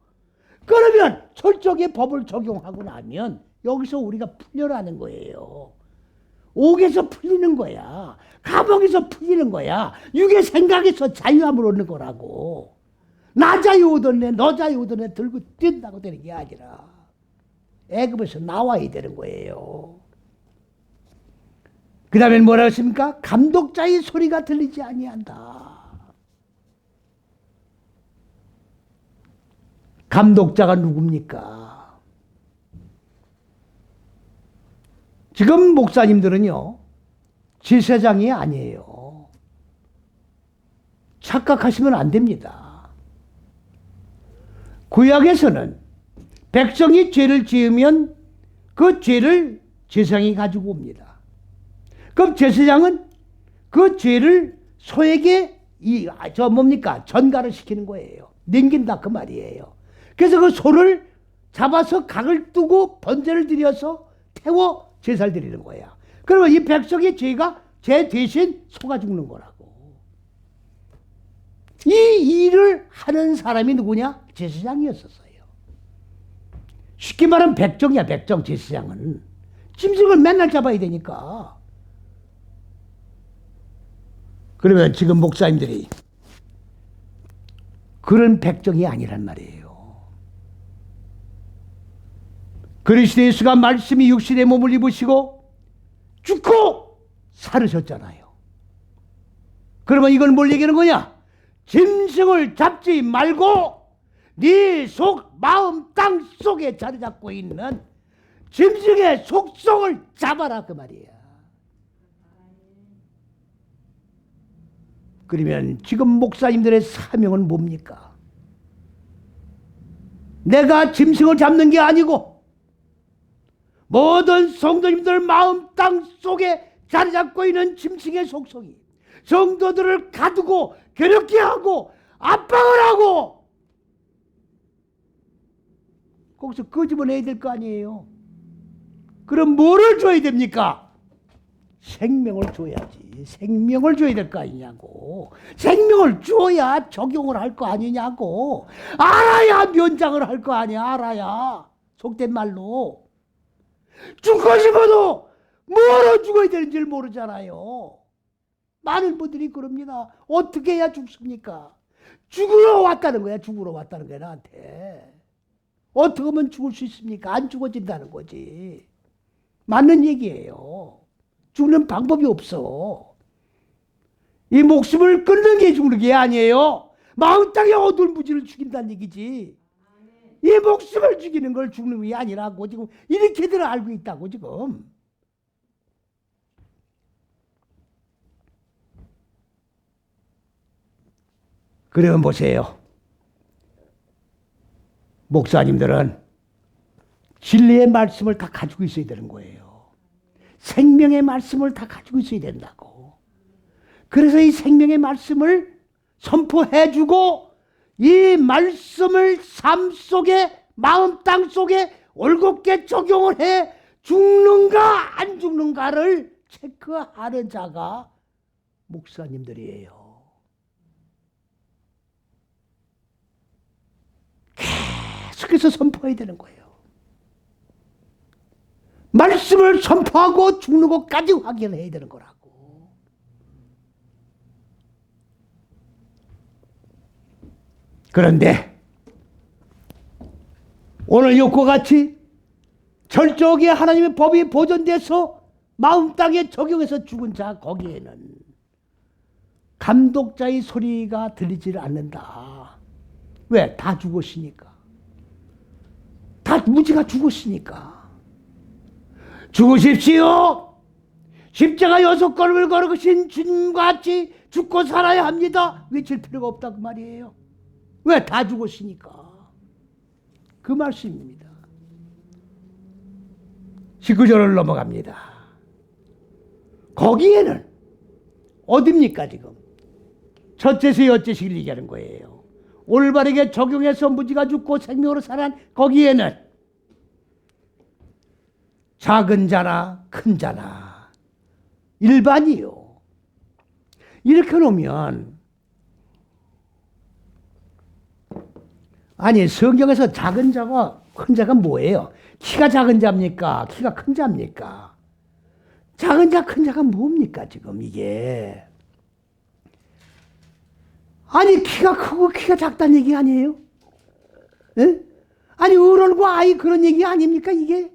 그러면 철저하게 법을 적용하고 나면 여기서 우리가 풀려나는 거예요. 옥에서 풀리는 거야. 감옥에서 풀리는 거야. 육의 생각에서 자유함을 얻는 거라고. 나 자유 얻었네, 너 자유 얻었네 들고 뛴다고 되는 게 아니라 애굽에서 나와야 되는 거예요. 그 다음에 뭐라 했습니까? 감독자의 소리가 들리지 아니한다. 감독자가 누굽니까? 지금 목사님들은요, 제사장이 아니에요. 착각하시면 안 됩니다. 구약에서는 백성이 죄를 지으면 그 죄를 제사장이 가지고 옵니다. 그럼 제사장은 그 죄를 소에게 전가를 시키는 거예요. 넘긴다 그 말이에요. 그래서 그 소를 잡아서 각을 뜨고 번제를 드려서 태워 제사를 드리는 거야. 그러면 이 백성의 죄가 죄 대신 속아 죽는 거라고. 이 일을 하는 사람이 누구냐? 제사장이었었어요. 쉽게 말하면 백정이야, 백정. 제사장은 짐승을 맨날 잡아야 되니까. 그러면 지금 목사님들이 그런 백정이 아니란 말이에요. 그리스도 예수가 말씀이 육신의 몸을 입으시고 죽고 살으셨잖아요. 그러면 이건 뭘 얘기하는 거냐? 짐승을 잡지 말고 네 속, 마음, 땅 속에 자리 잡고 있는 짐승의 속성을 잡아라 그 말이야. 그러면 지금 목사님들의 사명은 뭡니까? 내가 짐승을 잡는 게 아니고 모든 성도님들 마음 땅 속에 자리 잡고 있는 짐승의 속성이 성도들을 가두고 괴롭게 하고 압박을 하고 거기서 끄집어내야 될 거 아니에요. 그럼 뭐를 줘야 됩니까? 생명을 줘야지. 생명을 줘야 될 거 아니냐고. 생명을 줘야 적용을 할 거 아니냐고. 알아야 면장을 할 거 아니야. 알아야. 속된 말로. 죽고 싶어도 뭐로 죽어야 되는지를 모르잖아요. 많은 분들이 그럽니다. 어떻게 해야 죽습니까? 죽으러 왔다는 거야. 죽으러 왔다는 거야 나한테. 어떻게 하면 죽을 수 있습니까? 안 죽어진다는 거지. 맞는 얘기예요. 죽는 방법이 없어. 이 목숨을 끊는 게 죽는 게 아니에요. 마음 땅에 어두운 무지를 죽인다는 얘기지. 이 목숨을 죽이는 걸 죽는 게 아니라고 지금 이렇게들 알고 있다고 지금. 그러면 보세요. 목사님들은 진리의 말씀을 다 가지고 있어야 되는 거예요. 생명의 말씀을 다 가지고 있어야 된다고. 그래서 이 생명의 말씀을 선포해주고 이 말씀을 삶 속에 마음 땅 속에 올곧게 적용을 해 죽는가 안 죽는가를 체크하는 자가 목사님들이에요. 계속해서 선포해야 되는 거예요. 말씀을 선포하고 죽는 것까지 확인해야 되는 거라고. 그런데 오늘 이것과 같이 철저하게 하나님의 법이 보존돼서 마음 땅에 적용해서 죽은 자 거기에는 감독자의 소리가 들리질 않는다. 왜? 다 죽었으니까. 다 무지가 죽었으니까. 죽으십시오. 십자가 6걸음을 걸으신 주님과 같이 죽고 살아야 합니다. 외칠 필요가 없다 그 말이에요. 왜? 다 죽었으니까. 그 말씀입니다. 19절을 넘어갑니다. 거기에는 어딥니까 지금? 첫째서 여째식을 얘기하는 거예요. 올바르게 적용해서 무지가 죽고 생명으로 살아난 거기에는 작은 자나 큰 자나 일반이요. 이렇게 놓으면 아니 성경에서 작은 자가 큰 자가 뭐예요? 키가 작은 자입니까? 키가 큰 자입니까? 작은 자 큰 자가 뭡니까 지금 이게? 아니 키가 크고 키가 작다는 얘기 아니에요? 에? 아니 어른과 아이 그런 얘기 아닙니까 이게?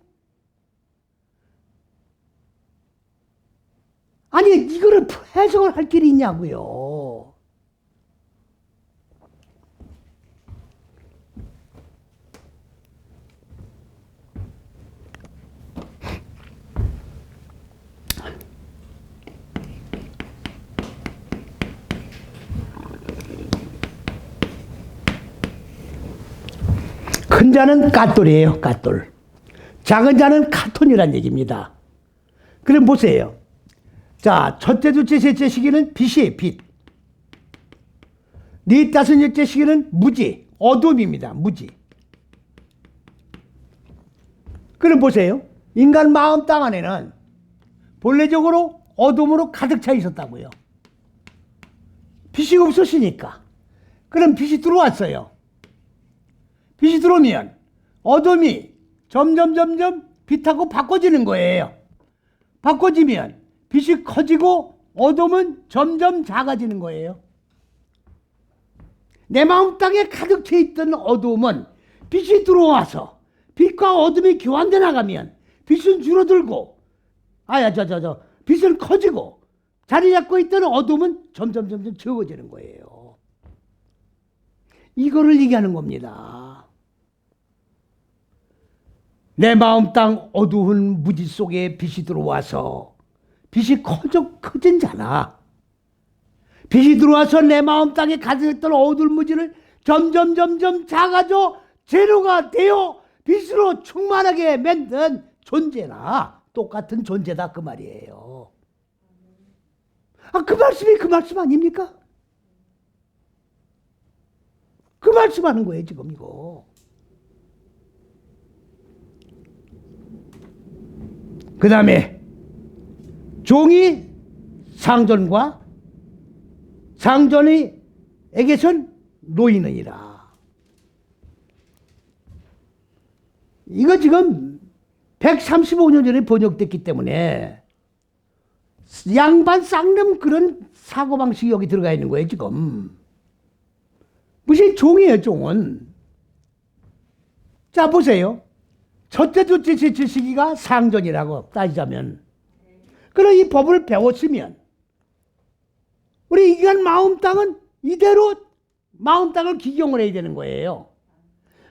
아니 이거를 해석을 할 길이 있냐고요. 큰 자는 까똘이에요. 까똘. 작은 자는 카톤이란 얘기입니다. 그럼 보세요. 자, 첫째, 둘째, 셋째 시기는 빛이에요. 빛. 네 다섯, 여째 시기는 무지, 어둠입니다. 무지. 그럼 보세요. 인간 마음 땅 안에는 본래적으로 어둠으로 가득 차 있었다고요. 빛이 없었으니까. 그럼 빛이 들어왔어요. 빛이 들어오면 어둠이 점점 빛하고 바꿔지는 거예요. 바꿔지면 빛이 커지고 어둠은 점점 작아지는 거예요. 내 마음 땅에 가득 차 있던 어둠은 빛이 들어와서 빛과 어둠이 교환돼 나가면 빛은 줄어들고 빛은 커지고 자리 잡고 있던 어둠은 점점 적어지는 거예요. 이거를 얘기하는 겁니다. 내 마음 땅 어두운 무지 속에 빛이 들어와서 빛이 커진 자나, 빛이 들어와서 내 마음 땅에 가득했던 어두운 무지를 점점 작아져 재료가 되어 빛으로 충만하게 만든 존재나 똑같은 존재다 그 말이에요. 그 말씀이 그 말씀 아닙니까? 그 말씀하는 거예요 지금 이거. 그 다음에 종이 상전과 상전에게선 노이느니라. 이거 지금 135년 전에 번역됐기 때문에 양반 쌍름 그런 사고방식이 여기 들어가 있는 거예요 지금. 무슨 종이에요 종은. 자 보세요. 첫째 둘째 셋째 시기가 상전이라고 따지자면, 그럼 이 법을 배웠으면 우리 인간 마음 땅은 이대로 마음 땅을 기경을 해야 되는 거예요.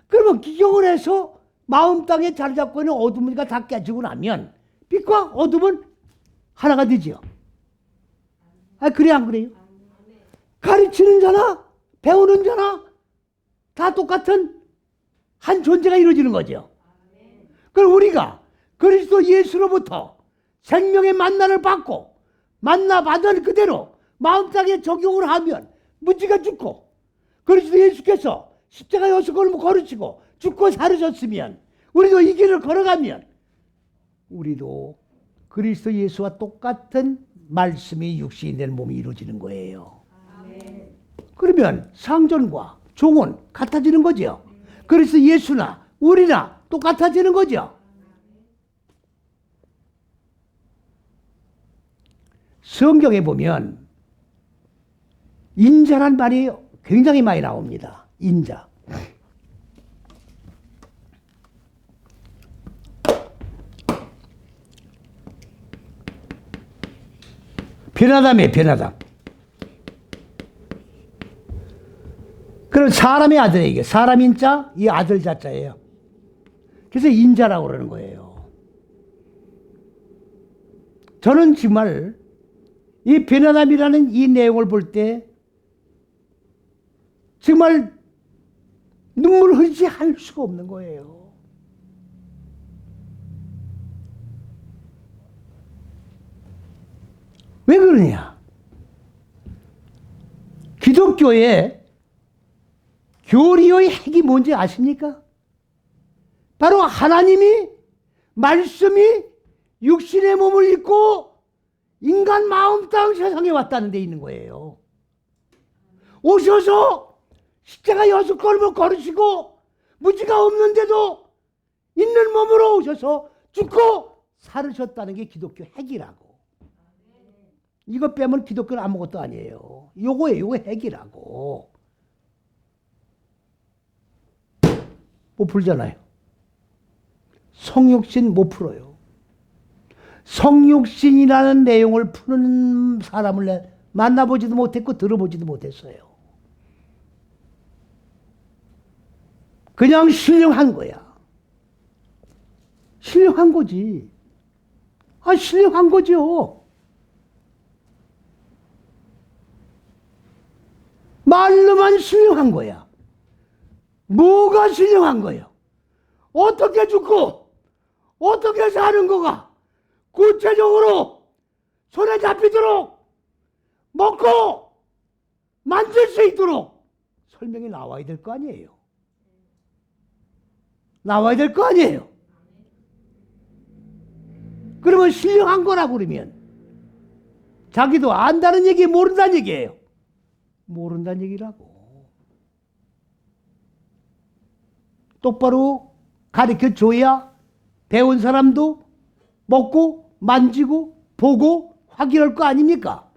그러면 기경을 해서 마음 땅에 자리 잡고 있는 어둠이가 다 깨지고 나면 빛과 어둠은 하나가 되죠. 그래 안 그래요? 가르치는 자나 배우는 자나 다 똑같은 한 존재가 이루어지는 거죠. 그럼 우리가 그리스도 예수로부터 생명의 만나를 받고 만나 받은 그대로 마음 땅에 적용을 하면 무지가 죽고, 그리스도 예수께서 십자가 여섯 걸음 걸으시고 죽고 살으셨으면 우리도 이 길을 걸어가면 우리도 그리스도 예수와 똑같은 말씀이 육신이 된 몸이 이루어지는 거예요. 아멘. 그러면 상전과 종은 같아지는 거죠. 그리스도 예수나 우리나 똑같아지는 거죠. 성경에 보면 인자란 말이 굉장히 많이 나옵니다. 인자. 변화담이에요, 변화담. 그럼 사람의 아들에게, 사람 인자, 이 아들 자자예요. 그래서 인자라고 그러는 거예요. 저는 정말 이 변화담이라는 이 내용을 볼 때 정말 눈물 흘리지 않을 수가 없는 거예요. 왜 그러냐? 기독교의 교리의 핵이 뭔지 아십니까? 바로 하나님이 말씀이 육신의 몸을 입고 인간 마음 땅 세상에 왔다는 데 있는 거예요. 오셔서 십자가 여섯 걸음을 걸으시고 무지가 없는데도 있는 몸으로 오셔서 죽고 살으셨다는 게 기독교 핵이라고. 이거 빼면 기독교는 아무것도 아니에요. 요거예요. 요거 핵이라고. 못 풀잖아요. 성육신 못 풀어요. 성육신이라는 내용을 푸는 사람을 만나보지도 못했고 들어보지도 못했어요. 그냥 신령한 거야. 신령한 거지. 신령한 거죠. 말로만 신령한 거야. 뭐가 신령한 거예요? 어떻게 죽고 어떻게 사는 거가 구체적으로 손에 잡히도록 먹고 만질 수 있도록 설명이 나와야 될 거 아니에요. 나와야 될 거 아니에요. 그러면 신령한 거라고 그러면 자기도 안다는 얘기 모른다는 얘기예요. 모른다는 얘기라고. 똑바로 가르쳐 줘야 배운 사람도 먹고 만지고 보고 확인할 거 아닙니까?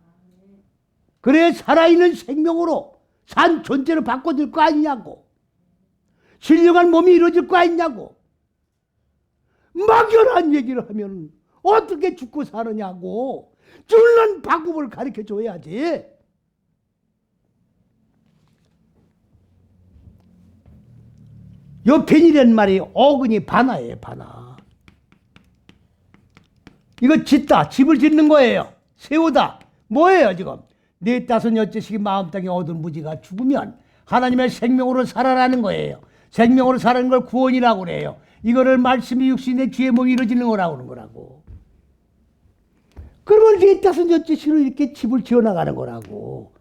그래 살아있는 생명으로 산 존재로 바꿔줄 거 아니냐고. 신령한 몸이 이루어질 거 아니냐고. 막연한 얘기를 하면 어떻게 죽고 사느냐고. 줄는 방법을 가르쳐 줘야지. 요 펜이란 말이 어근이 반화예요, 반화. 이거 짓다, 집을 짓는 거예요. 세우다. 뭐예요, 지금? 네 다섯 여째씩이 마음 땅에 얻은 무지가 죽으면 하나님의 생명으로 살아라는 거예요. 생명으로 살아는 걸 구원이라고 그래요. 이거를 말씀이 육신의 주의 몸이 이루어지는 거라고 하는 거라고. 그러면 네 다섯 여째씩으로 이렇게 집을 지어나가는 거라고.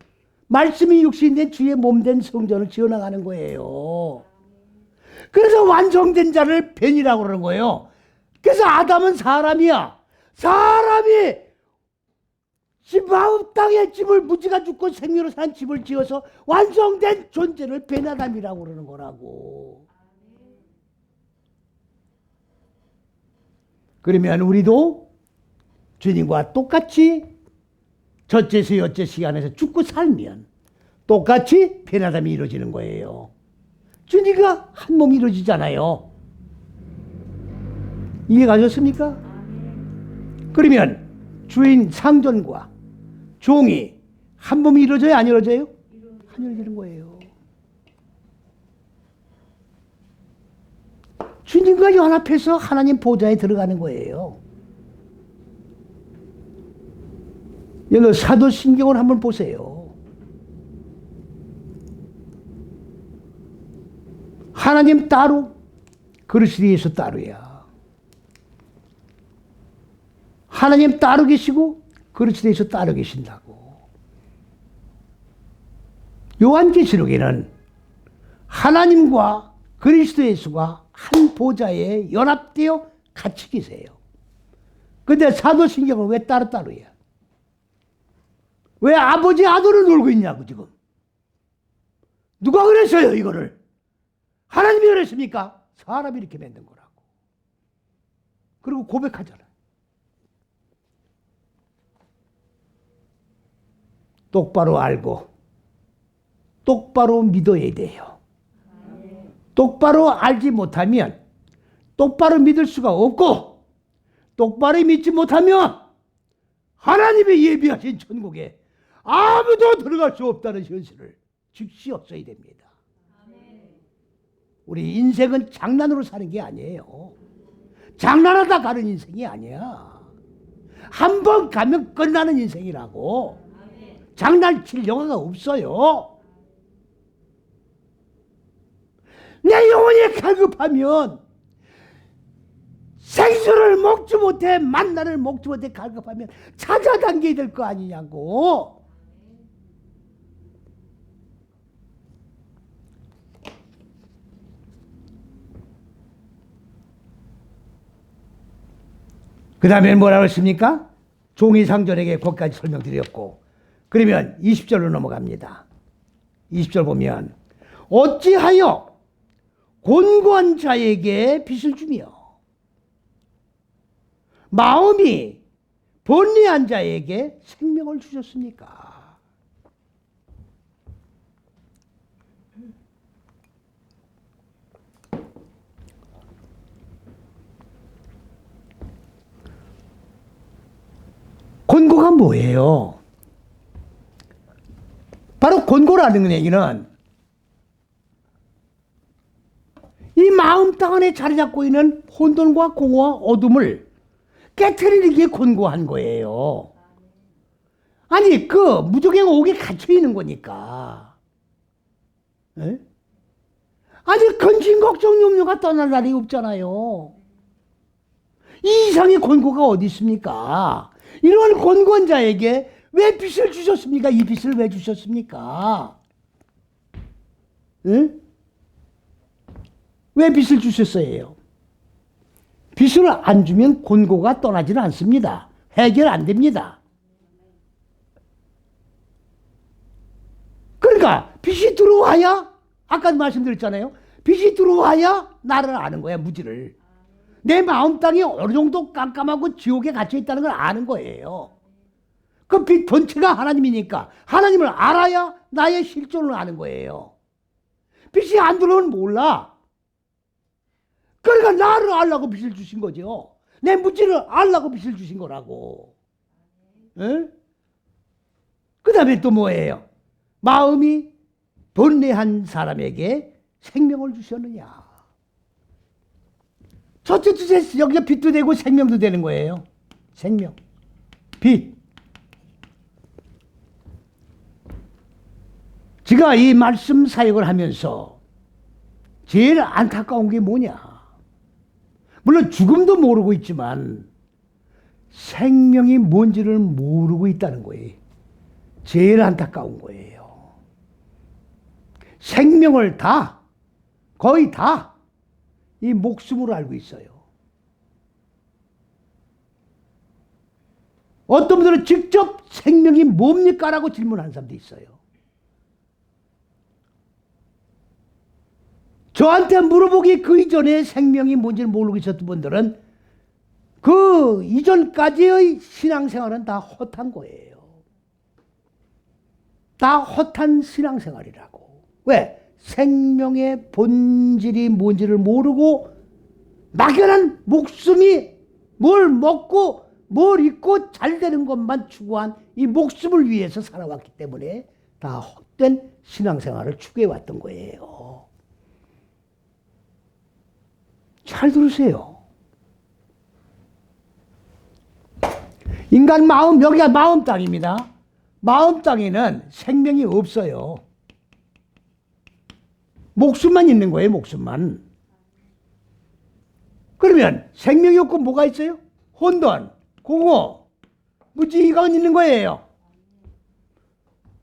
말씀이 육신의 주의 몸된 성전을 지어나가는 거예요. 그래서 완성된 자를 벤이라고 그러는 거예요. 그래서 아담은 사람이야. 사람이 마음 땅에 집을 무지가 죽고 생명으로 산 집을 지어서 완성된 존재를 벤아담이라고 그러는 거라고. 그러면 우리도 주님과 똑같이 첫째서 여째 시간에서 죽고 살면 똑같이 벤아담이 이루어지는 거예요. 주님과 한 몸이 이루어지잖아요. 이해가셨습니까? 그러면 주인 상전과 종이 한 몸이 이루어져요? 안 이루어져요? 안 이루어지는 거예요. 주님과 연합해서 하나님 보좌에 들어가는 거예요. 여기 사도신경을 한번 보세요. 하나님 따로, 그리스도에서 따로야. 하나님 따로 계시고 그리스도에서 따로 계신다고. 요한계시록에는 하나님과 그리스도 예수가 한 보좌에 연합되어 같이 계세요. 근데 사도신경은 왜 따로따로야? 왜 아버지 아들을 놀고 있냐고 지금. 누가 그랬어요 이거를? 하나님이 그랬습니까? 사람이 이렇게 만든 거라고. 그리고 고백하잖아. 똑바로 알고 똑바로 믿어야 돼요. 똑바로 알지 못하면 똑바로 믿을 수가 없고, 똑바로 믿지 못하면 하나님이 예비하신 천국에 아무도 들어갈 수 없다는 현실을 즉시 없어야 됩니다. 우리 인생은 장난으로 사는 게 아니에요. 장난하다 가는 인생이 아니야. 한 번 가면 끝나는 인생이라고. 장난칠 영화가 없어요. 내 영혼이 갈급하면 생수를 먹지 못해, 만나를 먹지 못해 갈급하면 찾아당겨야 될 거 아니냐고. 그 다음에 뭐라고 했습니까? 종이 상전에게 거기까지 설명드렸고, 그러면 20절로 넘어갑니다. 20절 보면 어찌하여 곤고한 자에게 빚을 주며 마음이 번뇌한 자에게 생명을 주셨습니까? 곤고가 뭐예요? 바로 곤고라는 얘기는 이 마음 땅 안에 자리 잡고 있는 혼돈과 공허와 어둠을 깨트리는 게 곤고한 거예요. 아니 그 무적행 옥에 갇혀 있는 거니까. 에? 아직 근심 걱정 염려가 떠날 날이 없잖아요. 이 이상의 곤고가 어디 있습니까? 이런 곤고한 자에게 왜 빚을 주셨습니까? 이 빚을 왜 주셨습니까? 응? 왜 빚을 주셨어요? 빚을 안 주면 권고가 떠나지는 않습니다. 해결 안 됩니다. 그러니까 빚이 들어와야, 아까 말씀드렸잖아요. 빚이 들어와야 나를 아는 거야, 무지를. 내 마음 땅이 어느 정도 깜깜하고 지옥에 갇혀 있다는 걸 아는 거예요. 그 빚 본체가 하나님이니까 하나님을 알아야 나의 실존을 아는 거예요. 빚이 안 들어오면 몰라. 그러니까 나를 알라고 빚을 주신 거죠. 내 무지를 알라고 빚을 주신 거라고. 그 다음에 또 뭐예요? 마음이 번뇌한 사람에게 생명을 주셨느냐. 첫째 뜻에 여기가 빚도 되고 생명도 되는 거예요. 생명, 빚. 제가 이 말씀 사역을 하면서 제일 안타까운 게 뭐냐. 물론 죽음도 모르고 있지만 생명이 뭔지를 모르고 있다는 거예요. 제일 안타까운 거예요. 생명을 다, 거의 다 이 목숨으로 알고 있어요. 어떤 분들은 직접 생명이 뭡니까? 라고 질문하는 사람도 있어요. 저한테 물어보기 그 이전에 생명이 뭔지를 모르고 있었던 분들은 그 이전까지의 신앙생활은 다 헛한 거예요. 다 헛한 신앙생활이라고. 왜? 생명의 본질이 뭔지를 모르고 막연한 목숨이 뭘 먹고 뭘 입고 잘 되는 것만 추구한 이 목숨을 위해서 살아왔기 때문에 다 헛된 신앙생활을 추구해왔던 거예요. 잘 들으세요. 인간 마음, 여기가 마음 땅입니다. 마음 땅에는 생명이 없어요. 목숨만 있는 거예요, 목숨만. 그러면 생명이 없고 뭐가 있어요? 혼돈, 공허, 무지가 있는 거예요.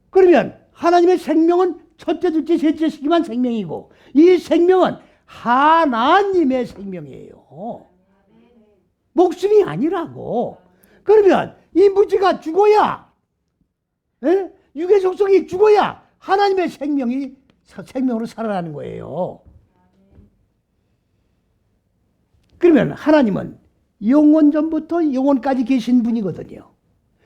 그러면 하나님의 생명은 첫째, 둘째, 셋째 시기만 생명이고 이 생명은 하나님의 생명이에요. 목숨이 아니라고. 그러면 이 무지가 죽어야, 육의 속성이 죽어야 하나님의 생명으로 살아나는 거예요. 그러면 하나님은 영원 전부터 영원까지 계신 분이거든요.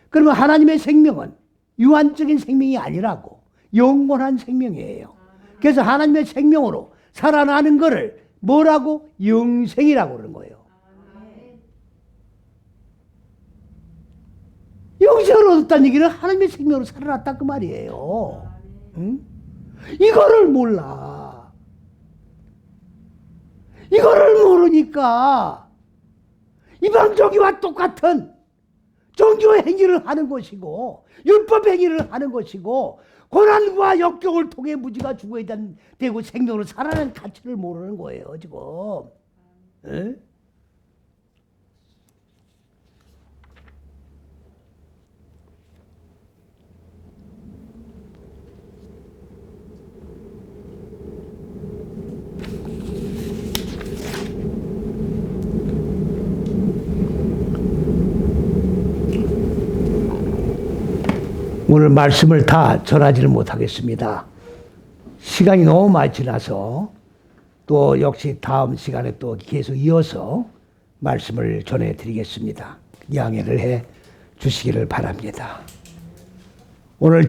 그러면 하나님의 생명은 유한적인 생명이 아니라고 영원한 생명이에요. 그래서 하나님의 생명으로 살아나는 것을 뭐라고? 영생이라고 그러는 거예요. 영생을 얻었다는 얘기는 하나님의 생명으로 살아났다 그 말이에요. 응? 이거를 몰라. 이거를 모르니까 이방적이와 똑같은 정죄 행위를 하는 것이고 율법 행위를 하는 것이고 고난과 역경을 통해 무지가 죽어야 되고 생명으로 살아나는 가치를 모르는 거예요, 지금. 에? 오늘 말씀을 다 전하지는 못하겠습니다. 시간이 너무 많이 지나서 또 역시 다음 시간에 또 계속 이어서 말씀을 전해드리겠습니다. 양해를 해 주시기를 바랍니다. 오늘